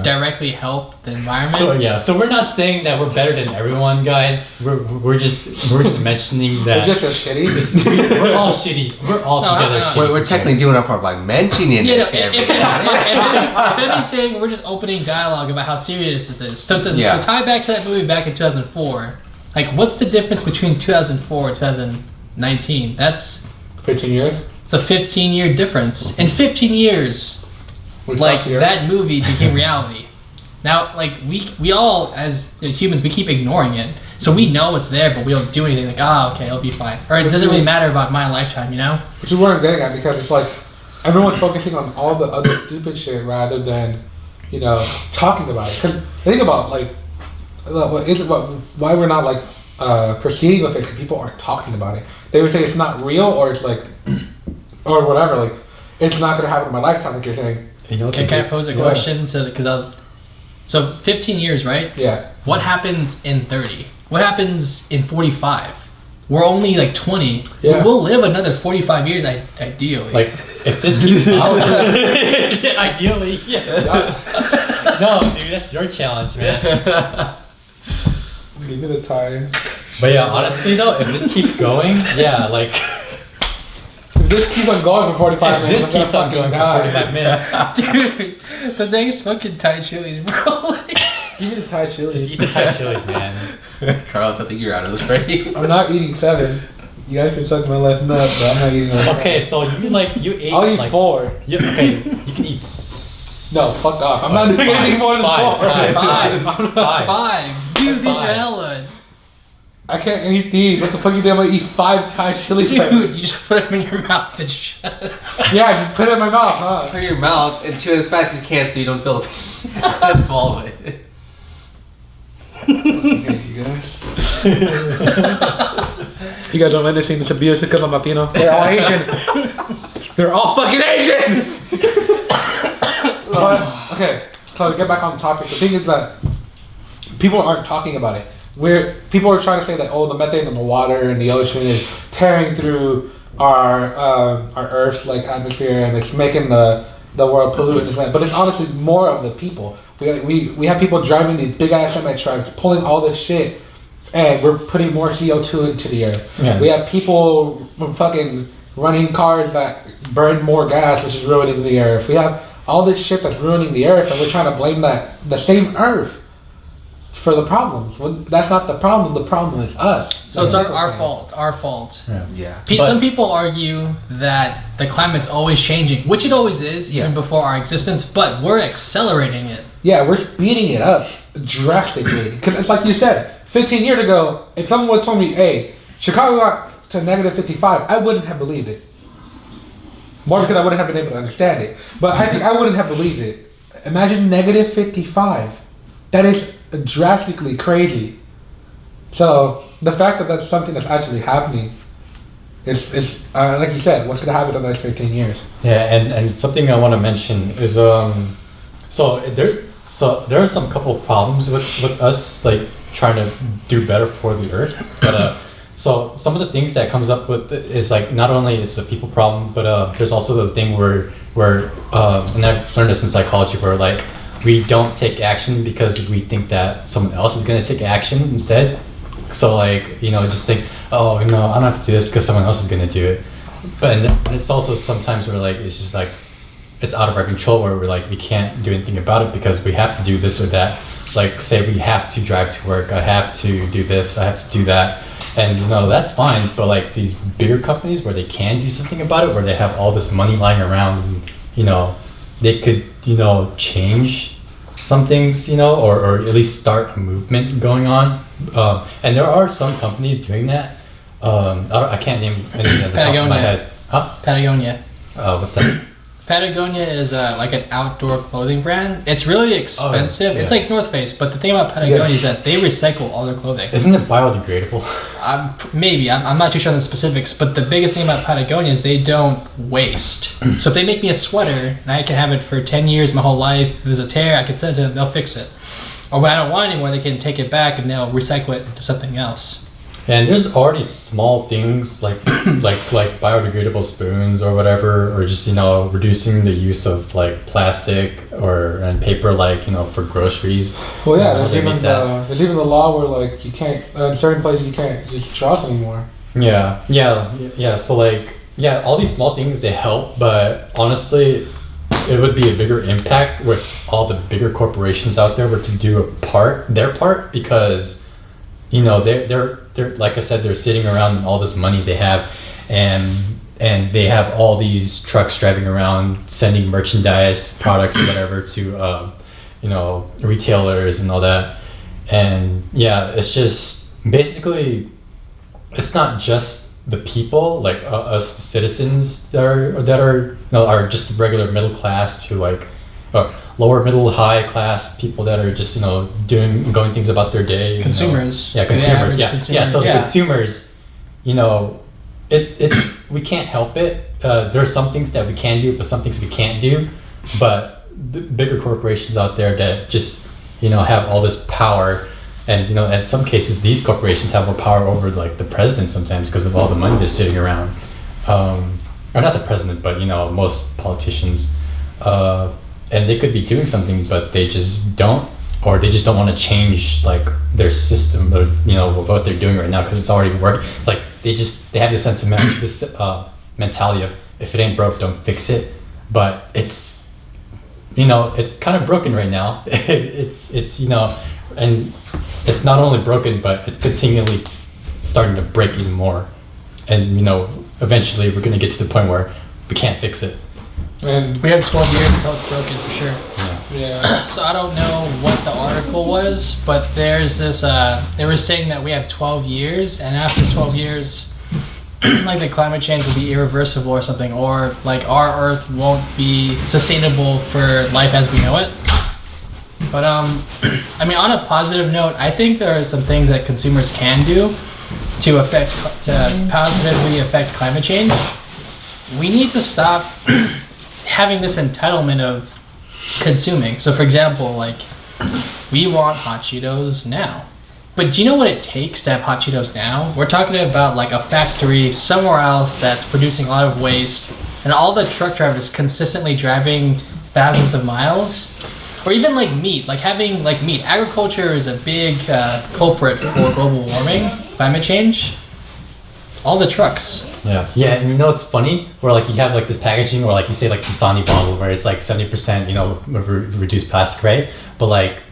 directly help the environment. So we're not saying that we're better than everyone, guys. We're just mentioning that we're just as shitty. we're all shitty. We're all No, together no, no. shitty. We're technically doing our part by mentioning You know, it to if everybody. anything, we're just opening dialogue about how serious this is. So to Yeah. tie back to that movie back in 2004, like, what's the difference between 2004 and 2019? That's 15 years. it's a 15-year difference. In 15 years, like, that movie became reality. Now, like, we all, as humans, we keep ignoring it. So we know it's there, but we don't do anything. Like, okay, it'll be fine. Or it doesn't really matter about my lifetime, you know? Which is what I'm getting at, because it's like everyone's focusing on all the other stupid shit rather than, you know, talking about it. Because think about, like, why we're not, like, proceeding with it, because people aren't talking about it. They would say it's not real, or it's like, or whatever, like, it's not going to happen in my lifetime, like you're saying. You know, Can I pose a question because I was... So 15 years, right? Yeah. What happens in 30? What happens in 45? We're only like 20. Yeah. We'll live another 45 years, ideally. Like, if this keeps ideally, yeah. No, dude, that's your challenge, man. Give me the time. But yeah, honestly though, if this keeps going, yeah, like If this keeps on going for 45 if minutes, this I'm keeps on gonna going for fucking 45 minutes, Dude, the thing's fucking Thai chilies, bro. Give me the Thai chili. just eat the Thai chilies, man. Carlos, I think you're out of the frame. I'm not eating 7. You guys can suck my left nut, but I'm not eating my Okay, so you ate I'll eat like 4. okay, you can eat No, fuck off. I'm not doing anything more than 4. Five. Dude, these are hella. I can't eat these. What the fuck you think I'm gonna eat 5 Thai chili peppers? Dude, you just put them in your mouth and shut it. Yeah, just put it in my mouth, huh? Put it in your mouth and chew it as fast as you can so you don't feel the and swallow it. Okay, you guys. You guys don't understand this abuse because I'm Latino. They're all Asian. They're all fucking Asian! But, okay, so to get back on topic, the thing is that people aren't talking about it. People are trying to say that, oh, the methane in the water and the ocean is tearing through our Earth's like atmosphere, and it's making the world pollute in this way. But it's honestly more of the people. We have people driving these big ass semi trucks, pulling all this shit, and we're putting more CO2 into the air. Yeah, we have people fucking running cars that burn more gas, which is ruining the earth. We have all this shit that's ruining the earth, and we're trying to blame the same earth for the problems. Well, that's not the problem. The problem is us. So it's our fault. Our fault. Yeah. Some people argue that the climate's always changing, which it always is, even before our existence, but we're accelerating it. Yeah, we're speeding it up drastically. Because it's like you said, 15 years ago, if someone would have told me, hey, Chicago got to negative 55, I wouldn't have believed it. More because I wouldn't have been able to understand it. But I think I wouldn't have believed it. Imagine negative 55. That is drastically crazy. So the fact that that's something that's actually happening is like you said, what's going to happen in the next 15 years? Yeah, and something I want to mention is so there are some couple of problems with us like trying to do better for the earth, but So some of the things that comes up with is like not only it's a people problem, but there's also the thing where and I've learned this in psychology where like we don't take action because we think that someone else is going to take action instead. So like just think, oh no, I don't have to do this because someone else is going to do it. But and it's also sometimes where like it's just like it's out of our control where we're like we can't do anything about it because we have to do this or that. Like say we have to drive to work, I have to do this, I have to do that. And that's fine, but like these bigger companies where they can do something about it, where they have all this money lying around, they could, change some things, or at least start a movement going on. And there are some companies doing that. I can't name any at the top of my head. Huh? Patagonia. What's that? Patagonia is like an outdoor clothing brand. It's really expensive. Yeah. It's like North Face, but the thing about Patagonia is that they recycle all their clothing. Isn't it biodegradable? Maybe. I'm not too sure on the specifics, but the biggest thing about Patagonia is they don't waste. So if they make me a sweater and I can have it for 10 years, my whole life, if there's a tear, I can send it to them, they'll fix it. Or when I don't want it anymore, they can take it back and they'll recycle it into something else. And there's already small things like like biodegradable spoons or whatever, or just reducing the use of like plastic and paper, like for groceries. Well, yeah, there's even the law where like you can't in certain places you can't use straws anymore. Yeah. So like all these small things they help, but honestly, it would be a bigger impact with all the bigger corporations out there were to do their part because they're like I said, they're sitting around all this money they have, and they have all these trucks driving around sending merchandise, products, or whatever to retailers and all that. And it's just basically it's not just the people like us citizens that are just regular middle class to like lower middle high class people that are just going things about their day. Consumers. Consumers. So Yeah. the consumers, it's we can't help it. There are some things that we can do, but some things we can't do. But the bigger corporations out there that just have all this power, and in some cases these corporations have more power over like the president sometimes because of all the money they're sitting around. Or not the president, but most politicians. And they could be doing something, but they just don't, or they just don't want to change like their system or what they're doing right now because it's already working. Like they have this mentality of if it ain't broke, don't fix it. But it's it's kind of broken right now. it's and it's not only broken, but it's continually starting to break even more. And eventually we're gonna get to the point where we can't fix it. And we have 12 years until it's broken for sure. Yeah. So I don't know what the article was, but there's this, they were saying that we have 12 years, and after 12 years, like the climate change will be irreversible or something, or like our Earth won't be sustainable for life as we know it. But on a positive note, I think there are some things that consumers can do to positively affect climate change. We need to stop having this entitlement of consuming. So for example, like we want hot Cheetos now. But do you know what it takes to have hot Cheetos now? We're talking about like a factory somewhere else that's producing a lot of waste, and all the truck drivers consistently driving thousands of miles. Or even like meat, like having like meat. Agriculture is a big culprit for global warming, climate change. All the trucks. Yeah, and it's funny where like you have like this packaging, or like you say like the Dasani bottle where it's like 70% reduced plastic, right? But like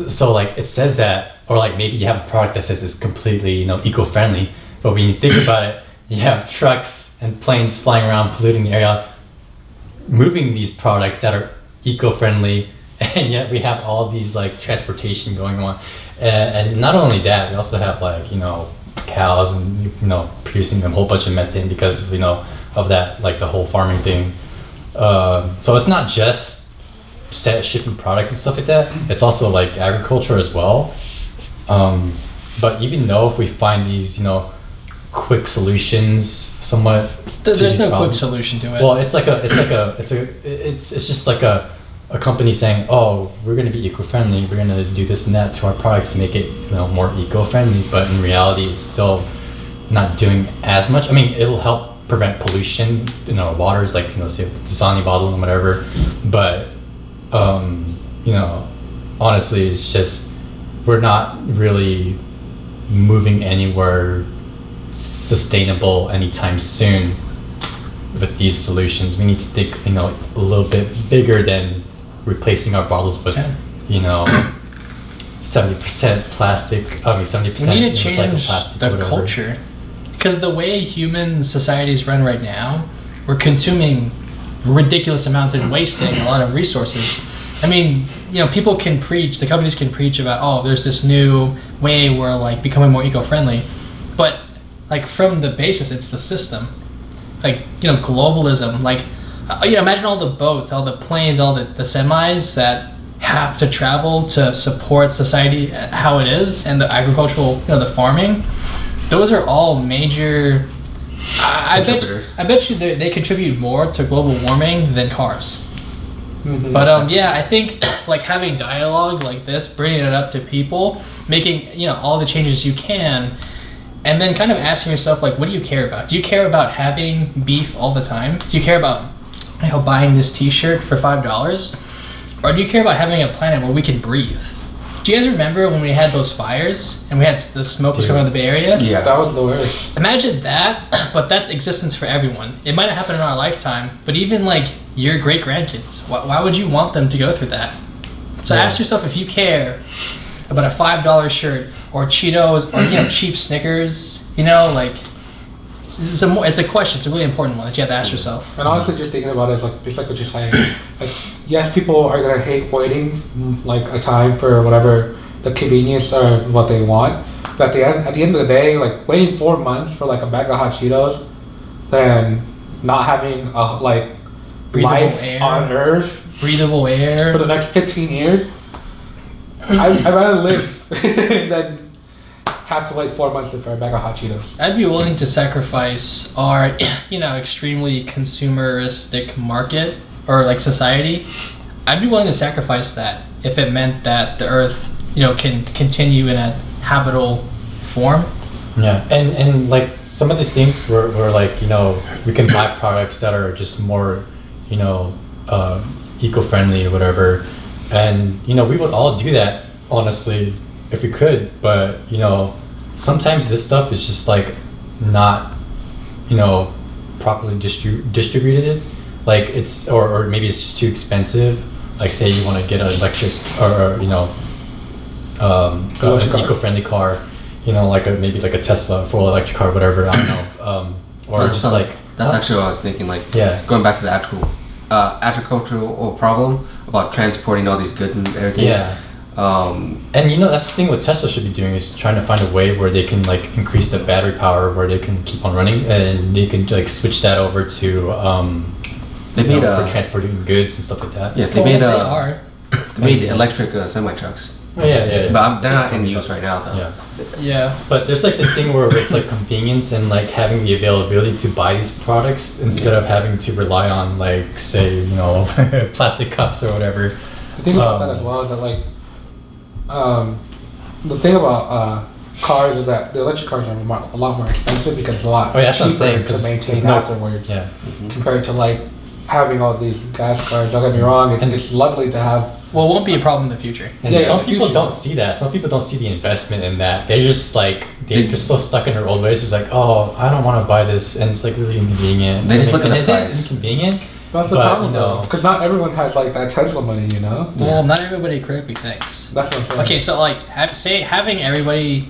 so like it says that, or like maybe you have a product that says it's completely eco-friendly, but when you think about it, you have trucks and planes flying around polluting the area, moving these products that are eco-friendly, and yet we have all these like transportation going on, and not only that, we also have like cows and producing a whole bunch of methane because of that, like the whole farming thing. So it's not just shipping products and stuff like that, it's also like agriculture as well. But even though if we find these quick solutions somewhat, there's no quick solution to it. Well, it's just like a company saying, oh, we're going to be eco-friendly, we're going to do this and that to our products to make it more eco-friendly, but in reality it's still not doing as much. I mean, it'll help prevent pollution in our waters, like, you know, say with the Dasani bottle and whatever. But, you know, honestly, it's just, we're not really moving anywhere sustainable anytime soon with these solutions. We need to think, you know, a little bit bigger than replacing our bottles with, you know, 70% plastic. I mean, 70% We need to recycled change plastic. the whatever. culture, because the way human societies run right now, we're consuming ridiculous amounts and wasting a lot of resources. I mean, you know, people can preach, the companies can preach about, oh, there's this new way we're like becoming more eco-friendly, but like from the basis, it's the system. Like, you know, globalism, like, you know, imagine all the boats, all the planes, all the semis that have to travel to support society how it is, and the agricultural, you know, the farming. Those are all major. I bet you they contribute more to global warming than cars. Mm-hmm. But yeah, I think like having dialogue like this, bringing it up to people, making, you know, all the changes you can, and then kind of asking yourself, like, what do you care about? Do you care about having beef all the time? Do you care about, you know, buying this T-shirt for $5, or do you care about having a planet where we can breathe? Do you guys remember when we had those fires and we had the smoke was coming out of the Bay Area? Yeah. That was the worst. Imagine that, but that's existence for everyone. It might not happen in our lifetime, but even like your great grandkids, why would you want them to go through that? So ask yourself if you care about a $5 shirt or Cheetos or, you know, cheap Snickers. You know, like it's a question. It's a really important one that you have to ask yourself. And honestly, just thinking about it, is like, just like what you're saying, like, yes, people are gonna hate waiting like a time for whatever the convenience or what they want. But at the end of the day, like waiting 4 months for like a bag of hot Cheetos, then not having a like Breathable life air. on Earth Breathable air. for the next 15 years, I'd rather live than have to wait 4 months for a bag of hot Cheetos. I'd be willing to sacrifice our, you know, extremely consumeristic market or like society. I'd be willing to sacrifice that if it meant that the Earth, you know, can continue in a habitable form. Yeah, and like some of these things were like, you know, we can buy products that are just more, you know, eco-friendly or whatever, and you know, we would all do that honestly if we could, but you know, sometimes this stuff is just like not, you know, properly distributed. Like it's or maybe it's just too expensive. Like say you want to get an electric or you know, an eco-friendly car, you know, like maybe like a Tesla, full electric car, whatever. I don't know, or That's just something- like that's actually what I was thinking. Like, Yeah. going back to the agricultural problem about transporting all these goods and everything. yeah. And you know, that's the thing what Tesla should be doing is trying to find a way where they can like increase the battery power where they can keep on running, and they can like switch that over to They you know, made for transporting goods and stuff like that. Yeah, they Well, made electric semi trucks. Oh, yeah. But they're not in use right now though. Yeah. Yeah. But there's like this thing where it's like convenience and like having the availability to buy these products instead of having to rely on like say, you know, plastic cups or whatever. The thing about that as well is that like, the thing about cars is that the electric cars are a lot more expensive because it's a lot Oh, yeah, that's what I'm saying, cheaper to 'cause maintain there's no- afterwards Yeah. compared to like having all these gas cars. Don't get me wrong, And- it's lovely to have. Well, it won't be a problem in the future. And Yeah, some the people future. don't see that. Some people don't see the investment in that. They're just like they're just so stuck in their old ways. It's like, oh, I don't want to buy this, and it's like really inconvenient. They just look at and the it price. is inconvenient. That's the But, problem you know- though, because not everyone has like that Tesla money, you know. Well, not everybody critically thinks. That's what I'm saying. Okay, so like,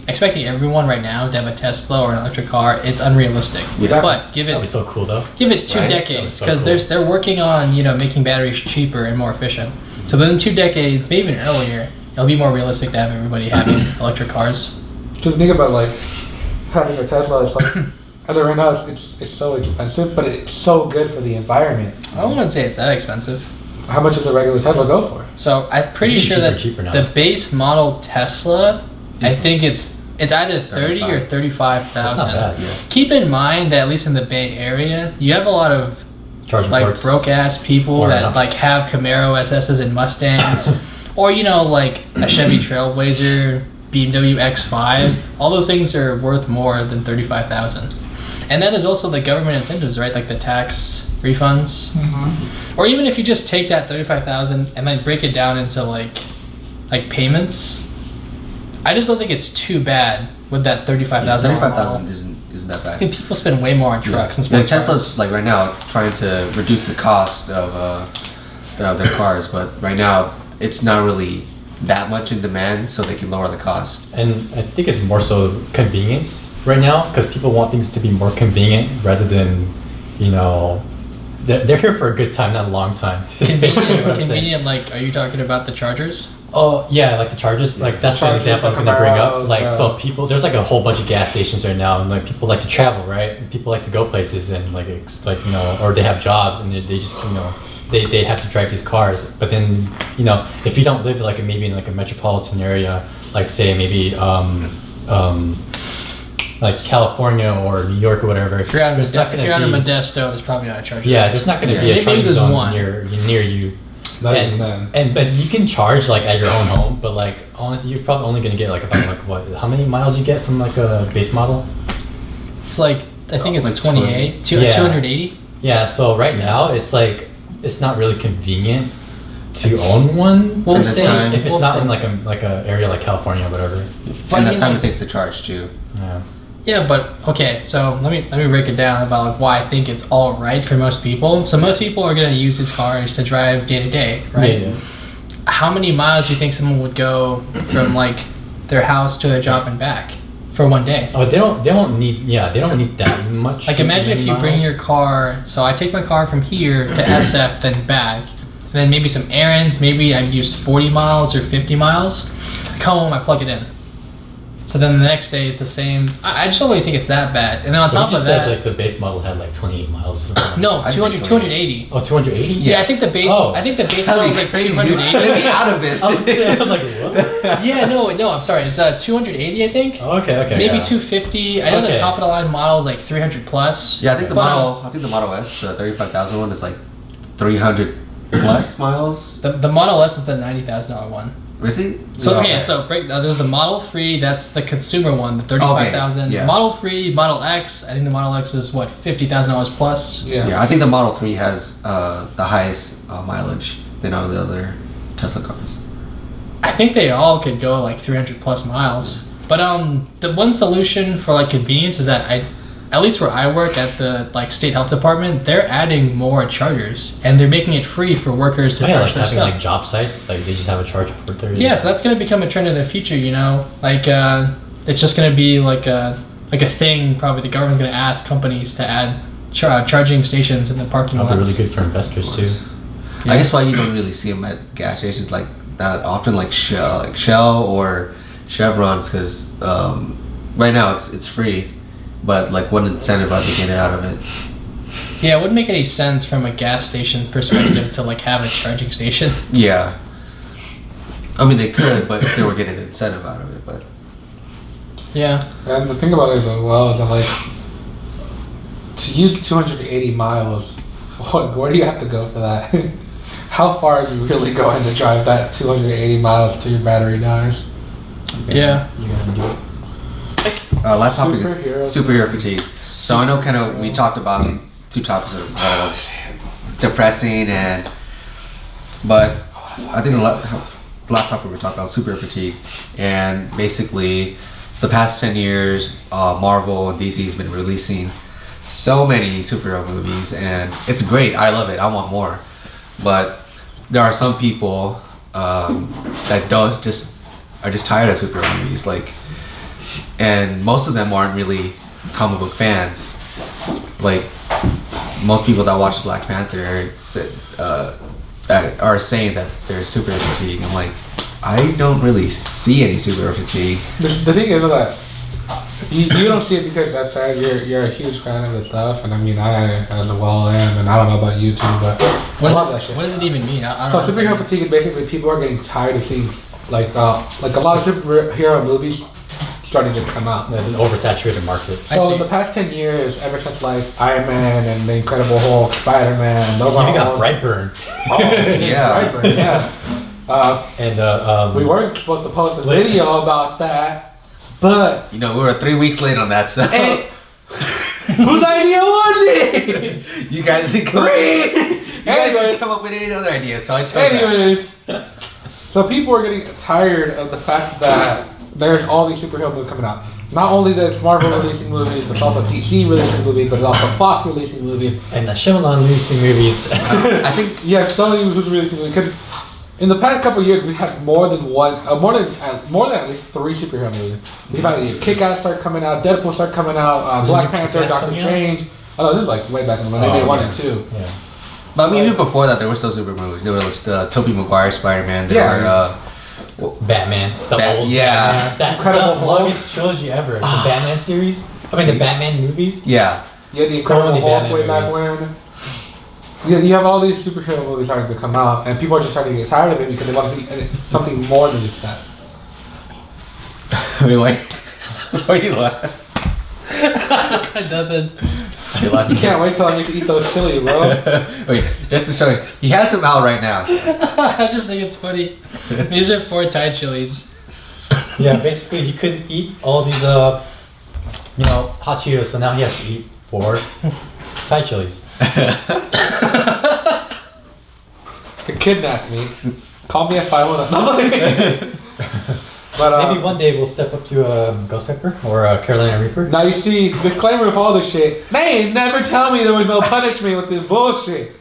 expecting everyone right now to have a Tesla or an electric car, it's unrealistic. Yeah. But give That'd be it so cool though. 2 Right? That decades was so because cool. they're working on, you know, making batteries cheaper and more efficient. So within 2 decades, maybe even earlier, it'll be more realistic to have everybody having electric cars. Just think about like having a Tesla. It's like, and right now it's so expensive, but it's so good for the environment. I wouldn't say it's that expensive. How much does a regular Tesla go for? So I'm pretty It's sure that cheaper now. the base model Tesla, I think it's either 30 or 35,000. That's not bad. Yeah. Keep in mind that at least in the Bay Area, you have a lot of Charging like ports. broke ass people Or that not. like have Camaro SSs and Mustangs, or you know like a Chevy Trailblazer BMW X5. All those things are worth more than 35,000. And then there's also the government incentives, right? Like the tax refunds, or even if you just take that 35,000 and then break it down into like payments. I just don't think it's too bad with that 35,000. 35,000 isn't that bad. I mean, people spend way more on trucks and sports Tesla's cars. like right now trying to reduce the cost of their cars, but right now it's not really that much in demand, so they can lower the cost. And I think it's more so convenience right now because people want things to be more convenient rather than, you know, they're here for a good time, not a long time. It's basically what I'm saying. Convenient, like, are you talking about the chargers? Oh yeah, like the chargers. Like that's an example I was gonna bring up. Like so, people there's like a whole bunch of gas stations right now, and like people like to travel, right? And people like to go places, and like you know, or they have jobs, and they just you know they have to drive these cars. But then you know, if you don't live like maybe in like a metropolitan area, like say maybe like California or New York or whatever. If you're out of there's not gonna a be- Modesto, there's probably not a charger. Yeah, there's not going to be a Maybe charging there's zone one. near you. Not even then. But you can charge like at your own home, but like honestly, you're probably only going to get like about like what? How many miles you get from like a base model? It's like I think it's Like 28, Yeah. 280. Yeah. So right now, it's like it's not really convenient to own one. Well, per the se, time- if it's well, not for- in like a area like California or whatever. But I And the mean, time like- it takes to charge too. Yeah. Yeah, but okay. So let me break it down about like why I think it's all right for most people. So most people are gonna use these cars to drive day to day, right? Yeah. How many miles do you think someone would go from like their house to their job and back for one day? Oh, they don't need that much. Like imagine if you bring miles. your car. So I take my car from here to SF, then back, and then maybe some errands. Maybe I've used 40 miles or 50 miles. I come home, I plug it in. So then the next day it's the same. I just don't really think it's that bad. And then on But you top just of said that, like the base model had like 28 miles. Or something. no, I'd say 200, 280. Oh, 280? Yeah, I think the base. Oh. I think the base Tell model me, is like crazy, dude. 280. Let me out of this. I was like, what? Yeah, no, I'm sorry. It's 280, I think. Oh, okay. Maybe yeah. 250. I know the Okay. top of the line model is like 300 plus. Yeah, I think the But, Model S, the 35,000 one, is like 300 plus miles. The Model S is the $90,000 one. Is it? So Yeah. okay, so there's the Model 3. That's the consumer one, the 35,000. Okay, yeah. Model 3, Model X. I think the Model X is what $50,000 plus. Yeah, I think the Model 3 has the highest mileage than all the other Tesla cars. I think they all could go like 300 plus miles. But the one solution for like convenience is that at least where I work at the like state health department, they're adding more chargers and they're making it free for workers to Oh, yeah, charge like their having stuff. like job sites, like they just have a charger for 30. Yeah, so that's gonna become a trend in the future. You know, like it's just gonna be like a thing. Probably the government's gonna ask companies to add charging stations in the parking That'll be lots. really good for investors too. Yeah. I guess why you don't really see them at gas stations like that often, like Shell or Chevron's, because right now it's free, but like what incentive are they getting out of it? Yeah, it wouldn't make any sense from a gas station perspective to like have a charging station. Yeah, I mean they could, but if they were getting an incentive out of it, but Yeah. And the thing about it as well is that like to use 280 miles, where do you have to go for that? How far are you really going to drive that 280 miles till your battery dies? Yeah. You're gonna do it. last topic Superhero is superhero fatigue. So I know kind of we talked about two topics of depressing but I think the last topic we talked about superhero fatigue, and basically the past 10 years Marvel and DC has been releasing so many superhero movies and it's great. I love it. I want more, but there are some people that are just tired of superhero movies, like, and most of them aren't really comic book fans. Like most people that watch Black Panther are saying that there's superhero fatigue. I'm like, I don't really see any superhero fatigue. The thing is that you don't see it because that's you're a huge fan of the stuff, and I mean I as well am, and I don't know about you too, but I love that shit. What does it even mean? I So don't know. superhero fatigue is basically people are getting tired of seeing like a lot of superhero movies starting to come out. There's an oversaturated market. I So see. in the past 10 years, ever since like Iron Man and the Incredible Hulk, SpiderMan, those are You got all Brightburn. Oh, Yeah. Brightburn, yeah. And We weren't supposed to post a Split. video about that, but You know, we were 3 weeks late on that, so. hey, whose idea was it? You guys didn't come up, you guys Anyways. didn't come up with any other ideas, so I chose that. Anyways, so people are getting tired of the fact that there's all these superhero movies coming out. Not only that Marvel releasing movies, but also DC releasing movies, but also Fox releasing movies. and Shyamalan releasing movies. I think Yeah, Sony was releasing movies. Because in the past couple of years, we had more than more than at least 3 superhero movies. We've had Kick-Ass start coming out, Deadpool start coming out, Was Black there Panther, Kick-Ass Doctor coming out? Strange. Oh, this is like way back in the when they did 1 and 2. Yeah. But I mean, even before that, there were still super movies. There was the Tobey Maguire Spider-Man. There Yeah. were, Batman. The old yeah. Batman. That Incredible the Hulk. longest trilogy ever. The Batman series. I mean, the Batman movies. yeah. You had the So Incredible many Hulk Batman way back movies. when. You have all these superhero movies starting to come out, and people are just starting to get tired of it because they want to see something more than just that. I mean, like, why are you laughing? Nothing. You're laughing. You can't wait till I get to eat those chili, bro. Wait, just to show you, he has them out right now. I just think it's funny. These are 4 Thai chilies. Yeah, basically he couldn't eat all these hot Cheetos, so now he has to eat 4 Thai chilies. Kidnap me. Call me if I want to. But Maybe one day we'll step up to Ghost Pepper or Carolina Reaper. now you see, disclaimer of all this shit. They ain't never tell me there was no punishment with this bullshit.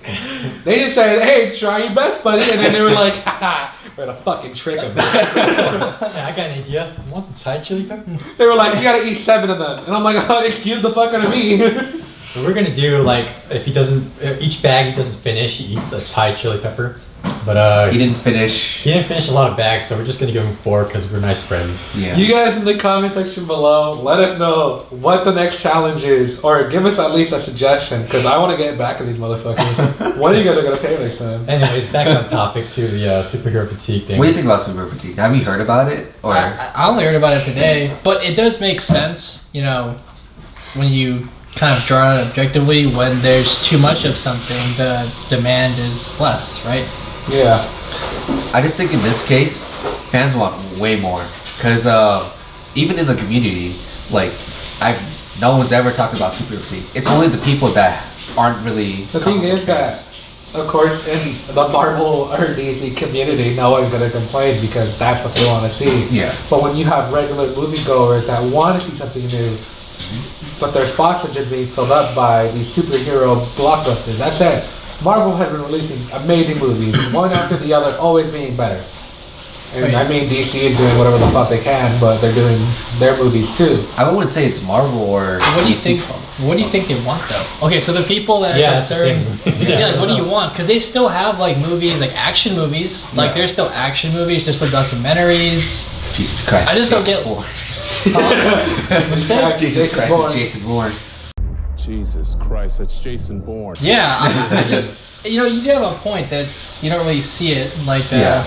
They just said, "Hey, try your best, buddy," and then they were like, "Haha, we're gonna fucking trick him." Yeah, I got an idea. You want some Thai chili pepper? They were like, "You gotta eat 7 of them," and I'm like, "Oh, excuse the fuck out of me." So we're gonna do like if he doesn't each bag he doesn't finish, he eats a Thai chili pepper. But He didn't finish. he didn't finish a lot of bags, so we're just gonna give him 4 because we're nice friends. Yeah. You guys in the comment section below, let us know what the next challenge is, or give us at least a suggestion, because I want to get back at these motherfuckers. One of you guys are gonna pay next time. Anyways, back on topic to the superhero fatigue thing. What do you think about super fatigue? Have you heard about it? Or I only heard about it today, but it does make sense, you know, when you kind of draw it objectively. When there's too much of something, the demand is less, right? Yeah. I just think in this case, fans want way more. Cause even in the community, like no one's ever talked about super fatigue. It's only the people that aren't really. The thing is that, of course, in the Marvel or DC community, no one's gonna complain because that's what they want to see. Yeah. But when you have regular moviegoers that want to see something new, but their spots are just being filled up by these superhero blockbusters. That's it. Marvel has been releasing amazing movies, one after the other, always being better. And I mean, DC is doing whatever the fuck they can, but they're doing their movies too. I wouldn't say it's Marvel or. What do you DC. think? What do you think they want though? Okay, so the people that Yeah, are that's the concerned, thing. like, what do you want? Because they still have like movies, like action movies. Like there's still action movies. There's still documentaries. Jesus Christ. I just don't Jason get- Bourne. What'd you say? Jesus Christ, it's Jason Bourne. Jesus Christ, that's Jason Bourne. Yeah, I just, you know, you do have a point that's, you don't really see it, like, Yeah.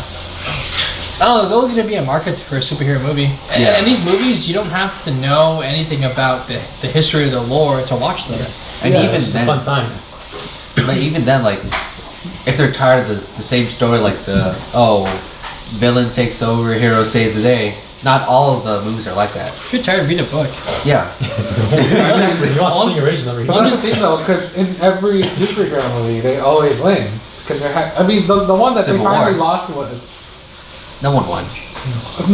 I don't know, there's always going to be a market for a superhero movie. And, Yeah. and these movies, you don't have to know anything about the history of the lore to watch them. And Yeah, even It's a then, fun time. but even then, like, if they're tired of the same story, like villain takes over, hero saves the day. Not all of the movies are like that. If you're tired, read a book. Yeah. Exactly. You want something original? read But it. that's the thing though, because in every superhero movie, they always win. Because I mean, the one that Civil they finally War. lost was No one won.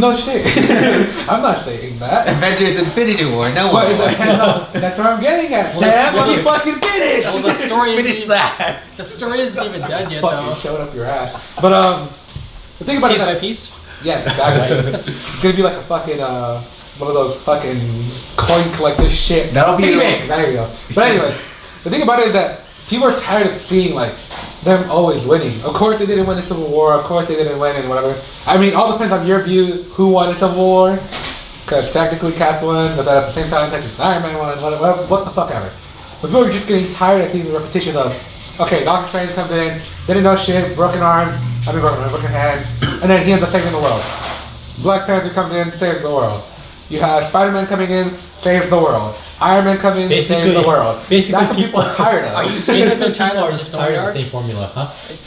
no shit. I'm not saying that. Avengers Infinity War, no one But won. that's what I'm getting at. Well, Sam, that's- let me fucking finish. Well, the story isn't Finish even, that. the story isn't even done yet, Fucking though. showed up your ass. But the thing about Piece it, by is that, piece. yes, exactly. It's gonna be like a fucking one of those fucking coin collector shit. That'll be Big your- Bang. There you go. But anyways, the thing about it is that people are tired of seeing like them always winning. Of course they didn't win the Civil War. Of course they didn't win and whatever. I mean, all depends on your view who won the Civil War. Because technically Cap won, but then at the same time, technically Iron Man won, whatever, what the fuck ever. But people are just getting tired of seeing the repetition of, okay, Doctor Strange comes in, didn't know shit, broken arms, broken hands, and then he ends up saving the world. Black Panther comes in, saves the world. You have Spider-Man coming in, saves the world. Iron Man coming in, saves the world. Basically, That's what people are tired of. Are you saying that they're tired of the just story tired of arc? the same formula, huh?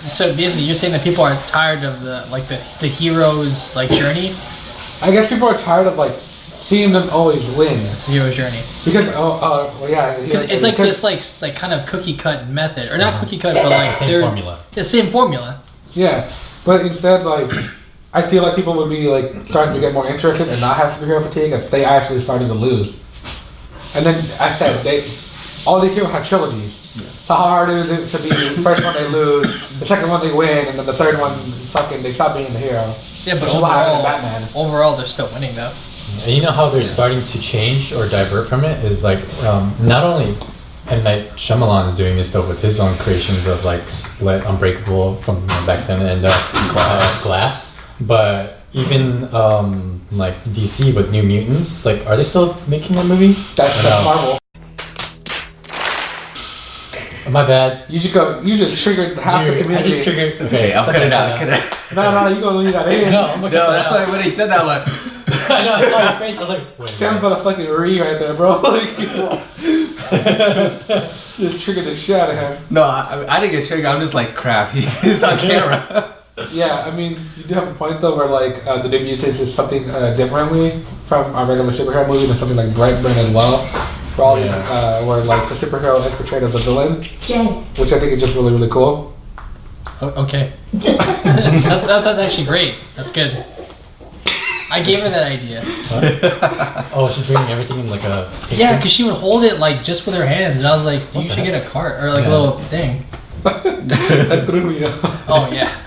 So basically, you're saying that people are tired of the hero's like journey. I guess people are tired of like seeing them always win. It's the hero's journey. Because well, yeah, It's like this like kind of cookie cut method, or not cookie cut, but like Same formula. The same formula. Yeah, but instead, like, I feel like people would be like starting to get more interested and not have superhero fatigue if they actually started to lose. And then I said all these heroes have trilogies. So how hard is it to be the first one they lose, the second one they win, and then the third one fucking they stop being the hero. Yeah, but Which is what happened in Batman. overall, they're still winning though. And you know how they're starting to change or divert from it is like not only M. Night Shyamalan is doing this stuff with his own creations of like Split, Unbreakable from back then, and Glass, but even like DC with New Mutants, like are they still making that movie? That's Marvel. My bad. You just triggered half the community. I just triggered. Okay, I'll cut it out. No, you gonna leave that in. No, I'm No, gonna cut that's that why when he said that, I'm like, I know, I saw your face. I was like, wait. Sam's about a fucking right there, bro. Just triggered the shit out of him. no, I didn't get triggered. I'm just like, crap, he's on camera. Yeah, I mean, you do have a point though, where like the New Mutants is something differently from our regular superhero movie than something like Brightburn as well. For all these, where like the superhero is portrayed as a villain, which I think is just really really cool. Okay. that's actually great. That's good. I gave her that idea. Oh, she's bringing everything in like a. Yeah, because she would hold it like just with her hands, and I was like, you should get a cart or like a little thing. That threw me off. Oh yeah.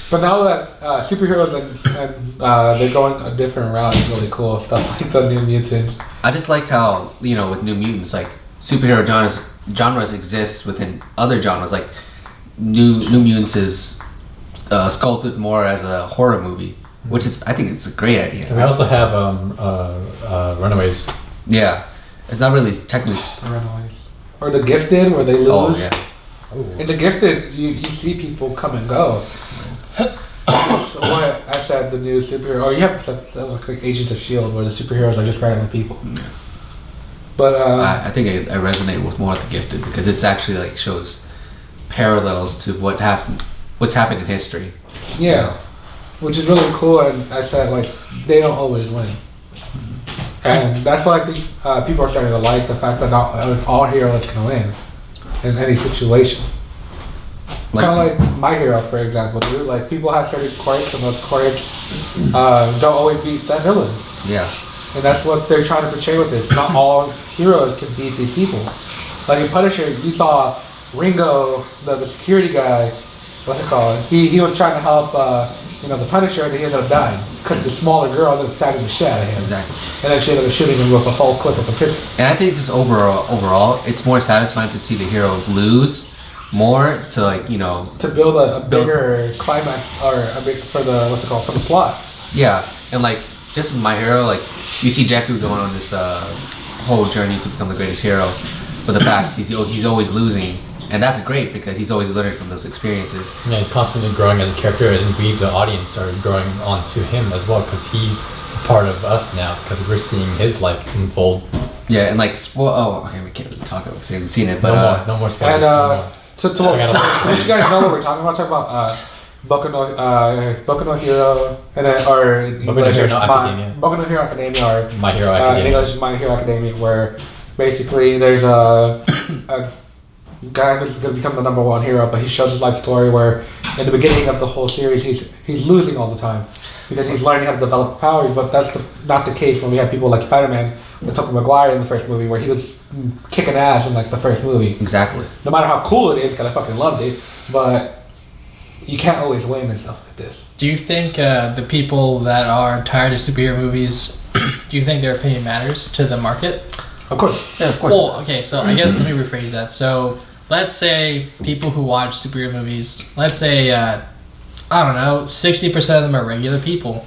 But now that superheroes and they're going a different route, it's really cool stuff like the New Mutants. I just like how, you know, with New Mutants, like superhero genres exist within other genres. Like New Mutants is sculpted more as a horror movie, which is, I think it's a great idea. And we also have Runaways. Yeah, it's not really technically. Runaways. Or The Gifted, where they lose. Oh yeah. In The Gifted, you see people come and go. So what I said, the new superhero, or you have stuff like Agents of S.H.I.E.L.D., where the superheroes are just regular people. But I think I resonate with more with The Gifted because it's actually like shows parallels to what's happened in history. yeah, which is really cool. And I said, like, they don't always win. And that's why I think people are starting to like the fact that not all heroes can win in any situation. Like- Kind of like My Hero, for example, dude. Like, people have certain quirks, and those quirks don't always beat that villain. Yeah. And that's what they're trying to portray with this. Not all heroes can beat these people. Like in Punisher, you saw Ringo, the security guy, what's it called? He was trying to help, the Punisher, and he ended up dying because the smaller girl ended up stabbing the shit out of him. Exactly. And then she ended up shooting him with a whole clip of a pistol. And I think this overall, it's more satisfying to see the hero lose more to like, you know. To build a bigger climax, or for the plot. Yeah, and like just My Hero, like you see Jakku going on this whole journey to become the greatest hero, but the fact he's always losing, and that's great because he's always learning from those experiences. Yeah, he's constantly growing as a character, and we, the audience, are growing onto him as well because he's a part of us now because we're seeing his life unfold. Yeah, and like okay, we can't really talk about it because we haven't seen it, but no more spoilers. And to what you guys know what we're talking about? Talking about Boku no Hero, and then, or in English, Boku no Hero Academia, or My Hero Academia. In English, My Hero Academia, where basically there's a guy who's going to become the number one hero, but he shows his life story where in the beginning of the whole series he's losing all the time because he's learning how to develop powers, but that's not the case when we have people like SpiderMan with Tobey Maguire in the first movie where he was kicking ass in like the first movie. exactly. No matter how cool it is, because I fucking loved it, but you can't always win and stuff like this. Do you think the people that are tired of superhero movies, do you think their opinion matters to the market? Of course. Yeah, of course. Well, okay, so I guess let me rephrase that. So let's say people who watch superhero movies, let's say, I don't know, 60% of them are regular people.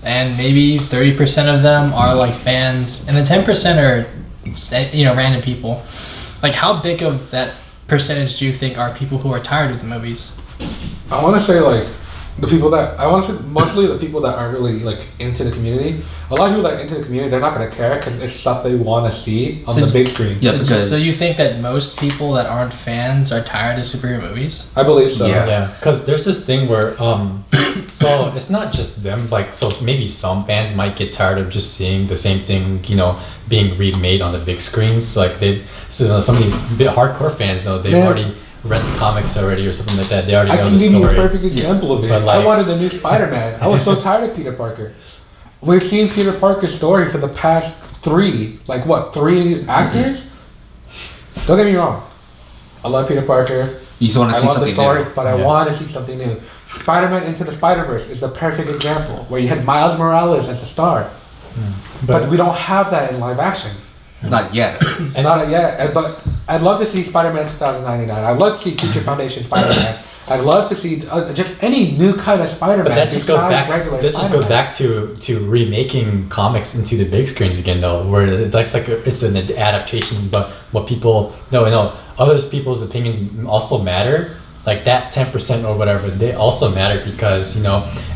And maybe 30% of them are like fans, and the 10% are, random people. Like, how big of that percentage do you think are people who are tired of the movies? I want to say like the people that I want to say, mostly the people that aren't really like into the community. A lot of people that are into the community, they're not gonna care because it's stuff they want to see on the big screen. Yeah, because So you think that most people that aren't fans are tired of superhero movies? I believe so. Yeah. Because there's this thing where so it's not just them, like, so maybe some fans might get tired of just seeing the same thing, you know, being remade on the big screens. Like some of these bit hardcore fans, though, they've already read the comics already or something like that. They already I know can the give story. you a perfect example of it. But, like- I wanted a new Spider-Man. I was so tired of Peter Parker. We've seen Peter Parker's story for the past three actors? Don't get me wrong. I love Peter Parker. you just want to I see love the something story, new. but I Yeah. want to see something new. Spider-Man Into the Spider-Verse is the perfect example, where you had Miles Morales as the star. But we don't have that in live action. Not yet. It's not yet, but I'd love to see Spider-Man 2099. I'd love to see Future Foundation Spider-Man. I'd love to see just any new kind of Spider-Man. But that just goes besides back. regular That just goes Spider-Man. back to remaking comics into the big screens again, though, where that's like it's an adaptation. But what people no, other people's opinions also matter. Like that 10% or whatever, they also matter because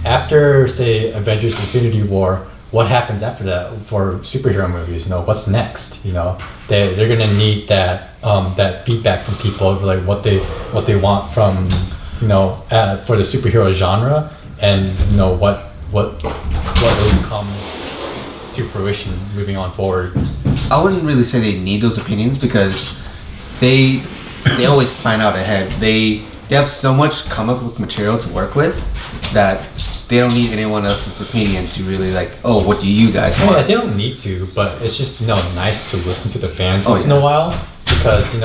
after say Avengers: Infinity War, what happens after that for superhero movies? What's next? They're gonna need that that feedback from people, like what they want from for the superhero genre, and what will come to fruition moving on forward. I wouldn't really say they need those opinions because they always plan out ahead. They have so much comic book material to work with that they don't need anyone else's opinion to really like, oh, what do you guys want? Yeah, they don't need to, but it's just nice to listen to the fans Oh, once in yeah. a while because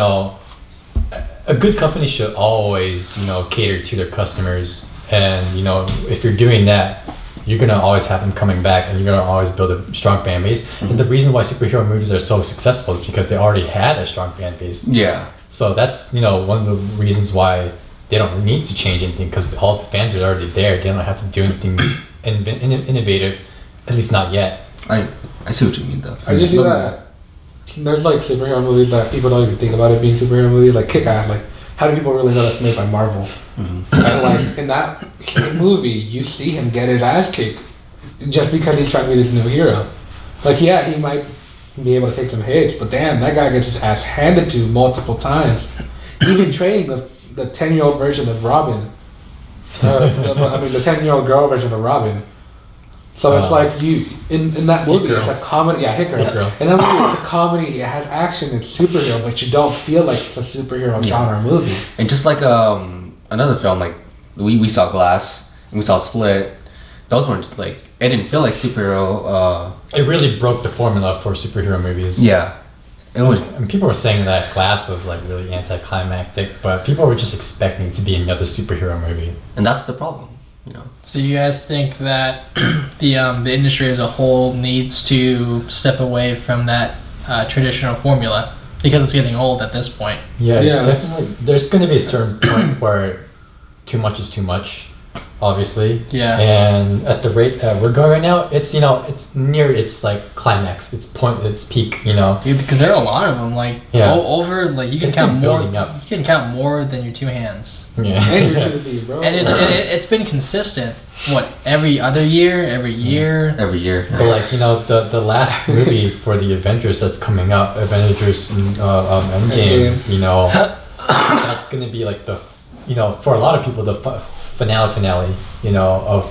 a good company should always cater to their customers, and if you're doing that, you're gonna always have them coming back, and you're gonna always build a strong fan base. Mm-hmm. And the reason why superhero movies are so successful is because they already had a strong fan base. Yeah. So that's one of the reasons why they don't need to change anything, because all the fans are already there. They don't have to do anything innovative, at least not yet. I see what you mean though. I just see that there's like superhero movies that people don't even think about it being superhero movies, like Kick-Ass. Like, how do people really know that's made by Marvel? Mm-hmm. And like in that same movie, you see him get his ass kicked just because he's trying to be this new hero. Like, yeah, he might be able to take some hits, but damn, that guy gets his ass handed to multiple times. Even training the 10-year-old version of Robin. The 10-year-old girl version of Robin. So it's like you in that movie, Girl. it's a comedy. Yeah, Hit Girl. Hit Girl. In that movie, it's a comedy. It has action. It's superhero, but you don't feel like it's a superhero genre movie. And just like another film, like we saw Glass and we saw Split. Those weren't like, it didn't feel like superhero. It really broke the formula for superhero movies. Yeah, it was. And people were saying that Glass was like really anticlimactic, but people were just expecting it to be another superhero movie. And that's the problem. So you guys think that the industry as a whole needs to step away from that traditional formula because it's getting old at this point? Yeah, Yeah. it's definitely. There's going to be a certain point where too much is too much, obviously. Yeah. And at the rate that we're going right now, it's it's near its like climax, its peak. Because there are a lot of them. Like Yeah. over, like you can It's count been more. building up. You can count more than your two hands. Yeah. And your TV, bro. And it's been consistent. What, every other year, every year? Every year. But like the last movie for the Avengers that's coming up, Avengers Endgame, that's gonna be like the for a lot of people the finale of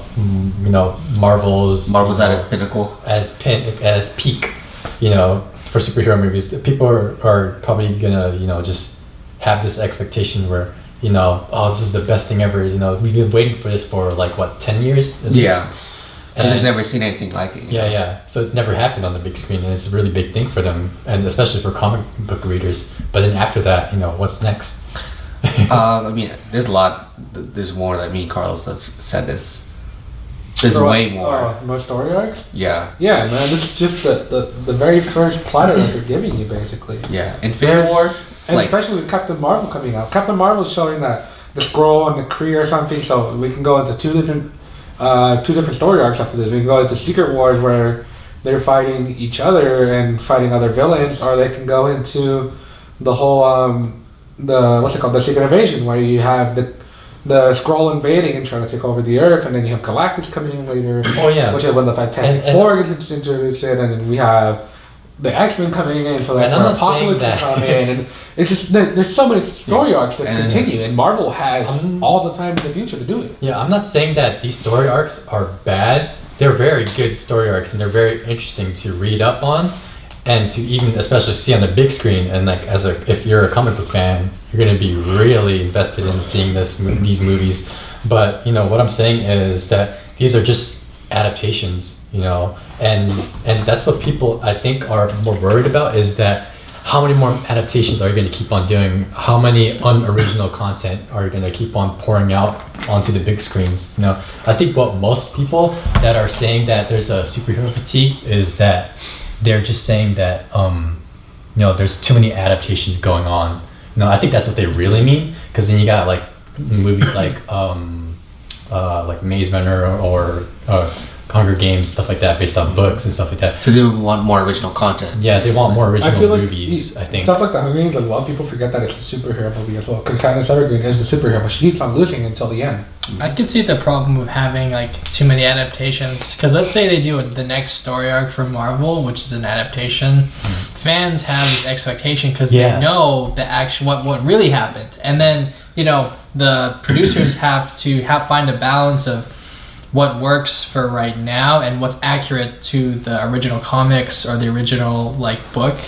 Marvel's At its pinnacle. at its peak, for superhero movies. People are probably gonna just have this expectation where oh, this is the best thing ever. We've been waiting for this for like what, 10 years at least? Yeah. And And I've never seen anything like it. yeah. So it's never happened on the big screen, and it's a really big thing for them, and especially for comic book readers. But then after that, what's next? I mean, there's a lot. There's more that me and Carlos have said this. There's way more. More story arcs? Yeah. Yeah, man. This is just the very first platter that they're giving you, basically. Yeah. Infinity War. And Like, especially with Captain Marvel coming out. Captain Marvel is showing that the Skrull and the Kree or something, so we can go into two different story arcs after this. We can go into Secret Wars where they're fighting each other and fighting other villains, or they can go into the whole the Secret Invasion where you have the Skrull invading and trying to take over the Earth, and then you have Galactus coming in later. Oh yeah. Which is when the Fantastic Four gets introduced in, and then we have the X-Men coming in, so that's And I'm where not saying Apocalypse will that- come in, and it's just there's so many story arcs that continue, and Marvel has all the time in the future to do it. Yeah, I'm not saying that these story arcs are bad. They're very good story arcs, and they're very interesting to read up on, and to even especially see on the big screen. And like if you're a comic book fan, you're gonna be really invested in seeing these movies. But you know what I'm saying is that these are just adaptations, you know, and that's what people I think are more worried about, is that how many more adaptations are you going to keep on doing? How many unoriginal content are you going to keep on pouring out onto the big screens? You know, I think what most people that are saying that there's a superhero fatigue is that they're just saying that you know, there's too many adaptations going on. You know, I think that's what they really mean, because then you got like movies like Maze Runner or Hunger Games, stuff like that, based on books and stuff like that. So they want more original content. Yeah, they want more I original feel like movies, I think. stuff like the Hunger Games, like, a lot of people forget that it's a superhero movie as well. Because Katniss Everdeen is the superhero, but she keeps on losing until the end. I could see the problem of having like too many adaptations. Because let's say they do the next story arc for Marvel, which is an adaptation. Fans have this expectation because they know the what really happened, and then you know the producers have to find a balance of what works for right now and what's accurate to the original comics or the original like book.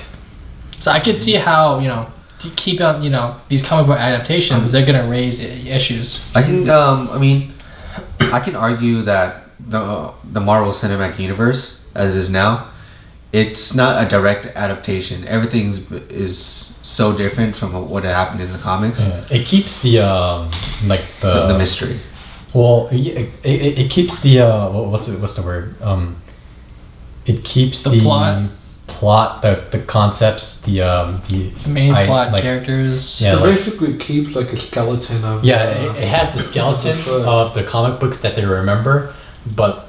So I could see how, you know, to keep up, you know, these comic book adaptations, they're gonna raise issues. I can, I can argue that the Marvel Cinematic Universe, as is now, it's not a direct adaptation. Everything's so different from what happened in the comics. Yeah. It keeps the The mystery. Well, it keeps the what's the word? It keeps The plot? the concepts, the Main plot characters. Yeah, It like, basically keeps like a skeleton of. it has the skeleton of the comic books that they remember, but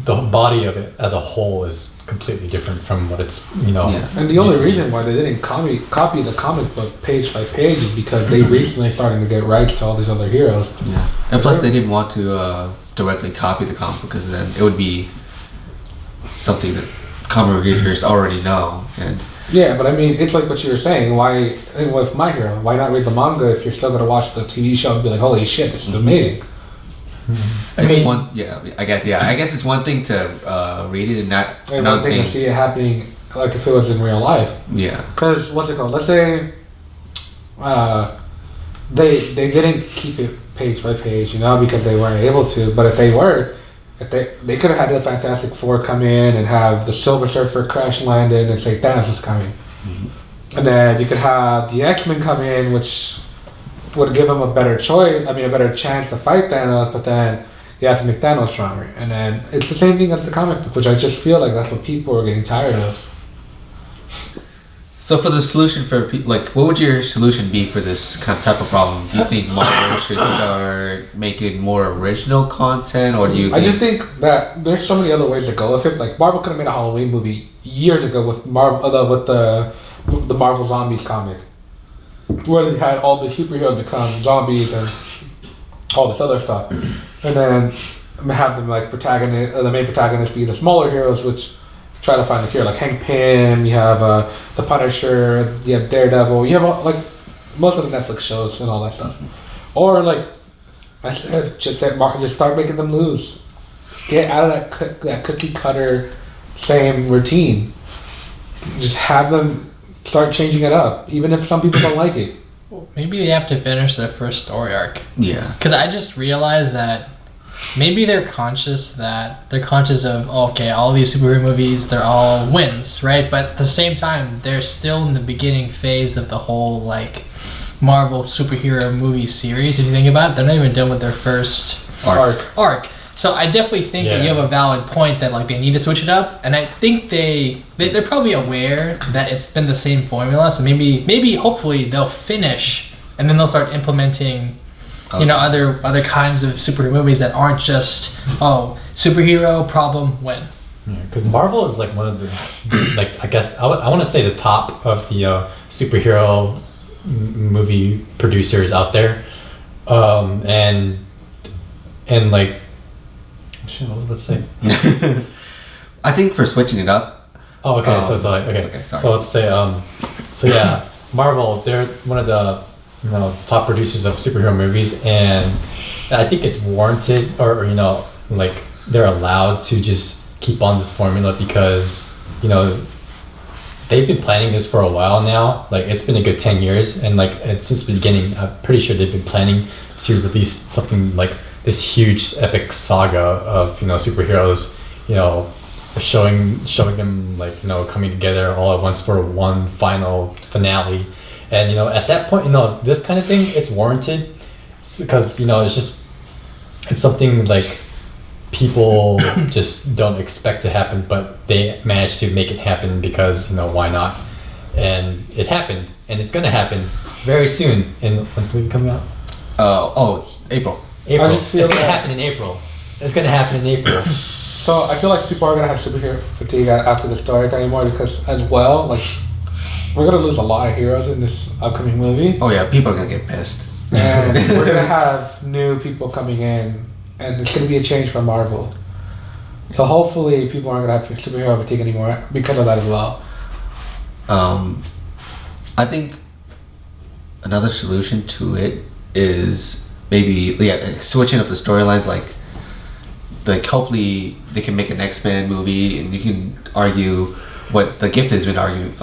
the body of it as a whole is completely different from what it's, you know. Yeah. And the only reason why they didn't copy the comic book page by page is because they recently starting to get rights to all these other heroes. Yeah. And plus, they didn't want to directly copy the comic because then it would be something that comic readers already know. And Yeah, but I mean, it's like what you were saying. Why, and with My Hero, why not read the manga if you're still gonna watch the TV show and be like, holy shit, this is amazing. I guess it's one thing to read it and not And another one thing thing. to see it happening, like if it was in real life. Yeah. Because what's it called? Let's say they didn't keep it page by page, you know, because they weren't able to. But if they could have had the Fantastic Four come in and have the Silver Surfer crash land in and say Thanos is coming, and then you could have the X-Men come in, which would give them a better choice. I mean, a better chance to fight Thanos. But then you have to make Thanos stronger, and then it's the same thing as the comic book, which I just feel like that's what people are getting tired of. So for the solution for like, what would your solution be for this type of problem? Do you think Marvel should start making more original content, or do you? I just think that there's so many other ways to go with it. Like Marvel could have made a Halloween movie years ago with the Marvel Zombies comic, where they had all the superheroes become zombies and all this other stuff, and then have them like the main protagonist be the smaller heroes, which try to find the cure. Like Hank Pym, you have the Punisher, you have Daredevil, you have like most of the Netflix shows and all that stuff. Or like I said, just start making them lose. Get out of that cookie cutter same routine. Just have them start changing it up, even if some people don't like it. Maybe they have to finish their first story arc. Yeah. Because I just realized that maybe they're conscious of, okay, all these superhero movies, they're all wins, right? But at the same time, they're still in the beginning phase of the whole like Marvel superhero movie series. If you think about it, they're not even done with their first arc. So I definitely think that you have a valid point that like they need to switch it up, and I think they're probably aware that it's been the same formula. So maybe hopefully they'll finish, and then they'll start implementing, you know, other kinds of superhero movies that aren't just superhero problem win. Because Marvel is like one of the like I guess I want to say the top of the superhero movie producers out there. And like, shit, what was I about to say? I think for switching it up. Oh, okay. So like, okay. Okay, sorry. So let's say, so yeah, Marvel. They're one of the top producers of superhero movies, and I think it's warranted, or like they're allowed to just keep on this formula because they've been planning this for a while now. Like it's been a good 10 years, and like since the beginning, I'm pretty sure they've been planning to release something like this huge epic saga of superheroes, showing them like coming together all at once for one final finale. And at that point, this kind of thing, it's warranted because it's something like people just don't expect to happen, but they managed to make it happen because why not? And it happened, and it's gonna happen very soon. And when's the movie coming out? April. April. I It's just feel gonna that- happen in April. It's gonna happen in April. So I feel like people are gonna have superhero fatigue after the story anymore because as well, like we're gonna lose a lot of heroes in this upcoming movie, Oh yeah, people are gonna get pissed. and we're gonna have new people coming in, and it's gonna be a change for Marvel. So hopefully people aren't gonna have superhero fatigue anymore because of that as well. I think another solution to it is maybe switching up the storylines. Like hopefully they can make an X-Men movie, and you can argue what the Gifted has been arguing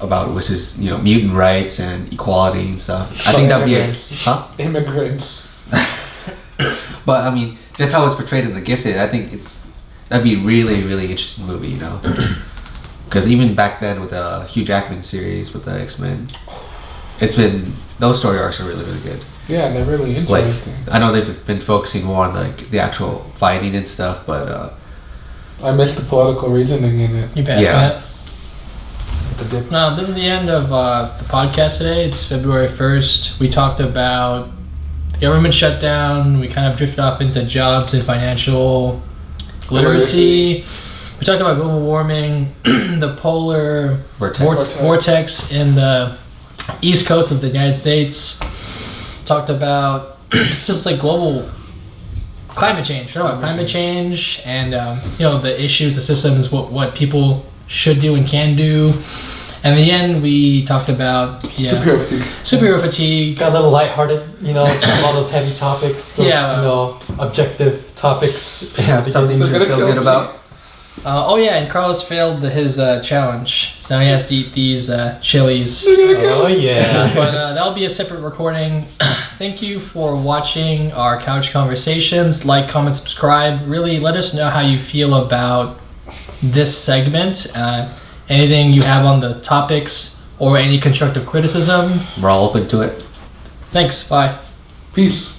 about, which is mutant rights and equality and stuff. I think that'd be Immigrants. But I mean, just how it's portrayed in the Gifted, I think that'd be really really interesting movie, because even back then with the Hugh Jackman series with the X-Men, those story arcs are really really good. Yeah, they're really Like interesting. I know they've been focusing more on like the actual fighting and stuff, but I missed the political reasoning in it. You bet. Yeah. This is the end of the podcast today. It's February 1st. We talked about the government shutdown. We kind of drifted off into jobs and financial literacy. We talked about global warming, the polar vortex in the east coast of the United States. Talked about just like global climate change. Talked about climate change and the issues, the systems, what people should do and can do. And in the end, we talked about superhero fatigue. Got a little lighthearted, all those heavy topics. Those, objective topics. have something to feel good about. And Carlos failed his challenge, so now he has to eat these chilies. Oh yeah. But that'll be a separate recording. Thank you for watching our couch conversations. Like, comment, subscribe. Really, let us know how you feel about this segment. Anything you have on the topics or any constructive criticism. We're all open to it. Thanks. Bye. Peace.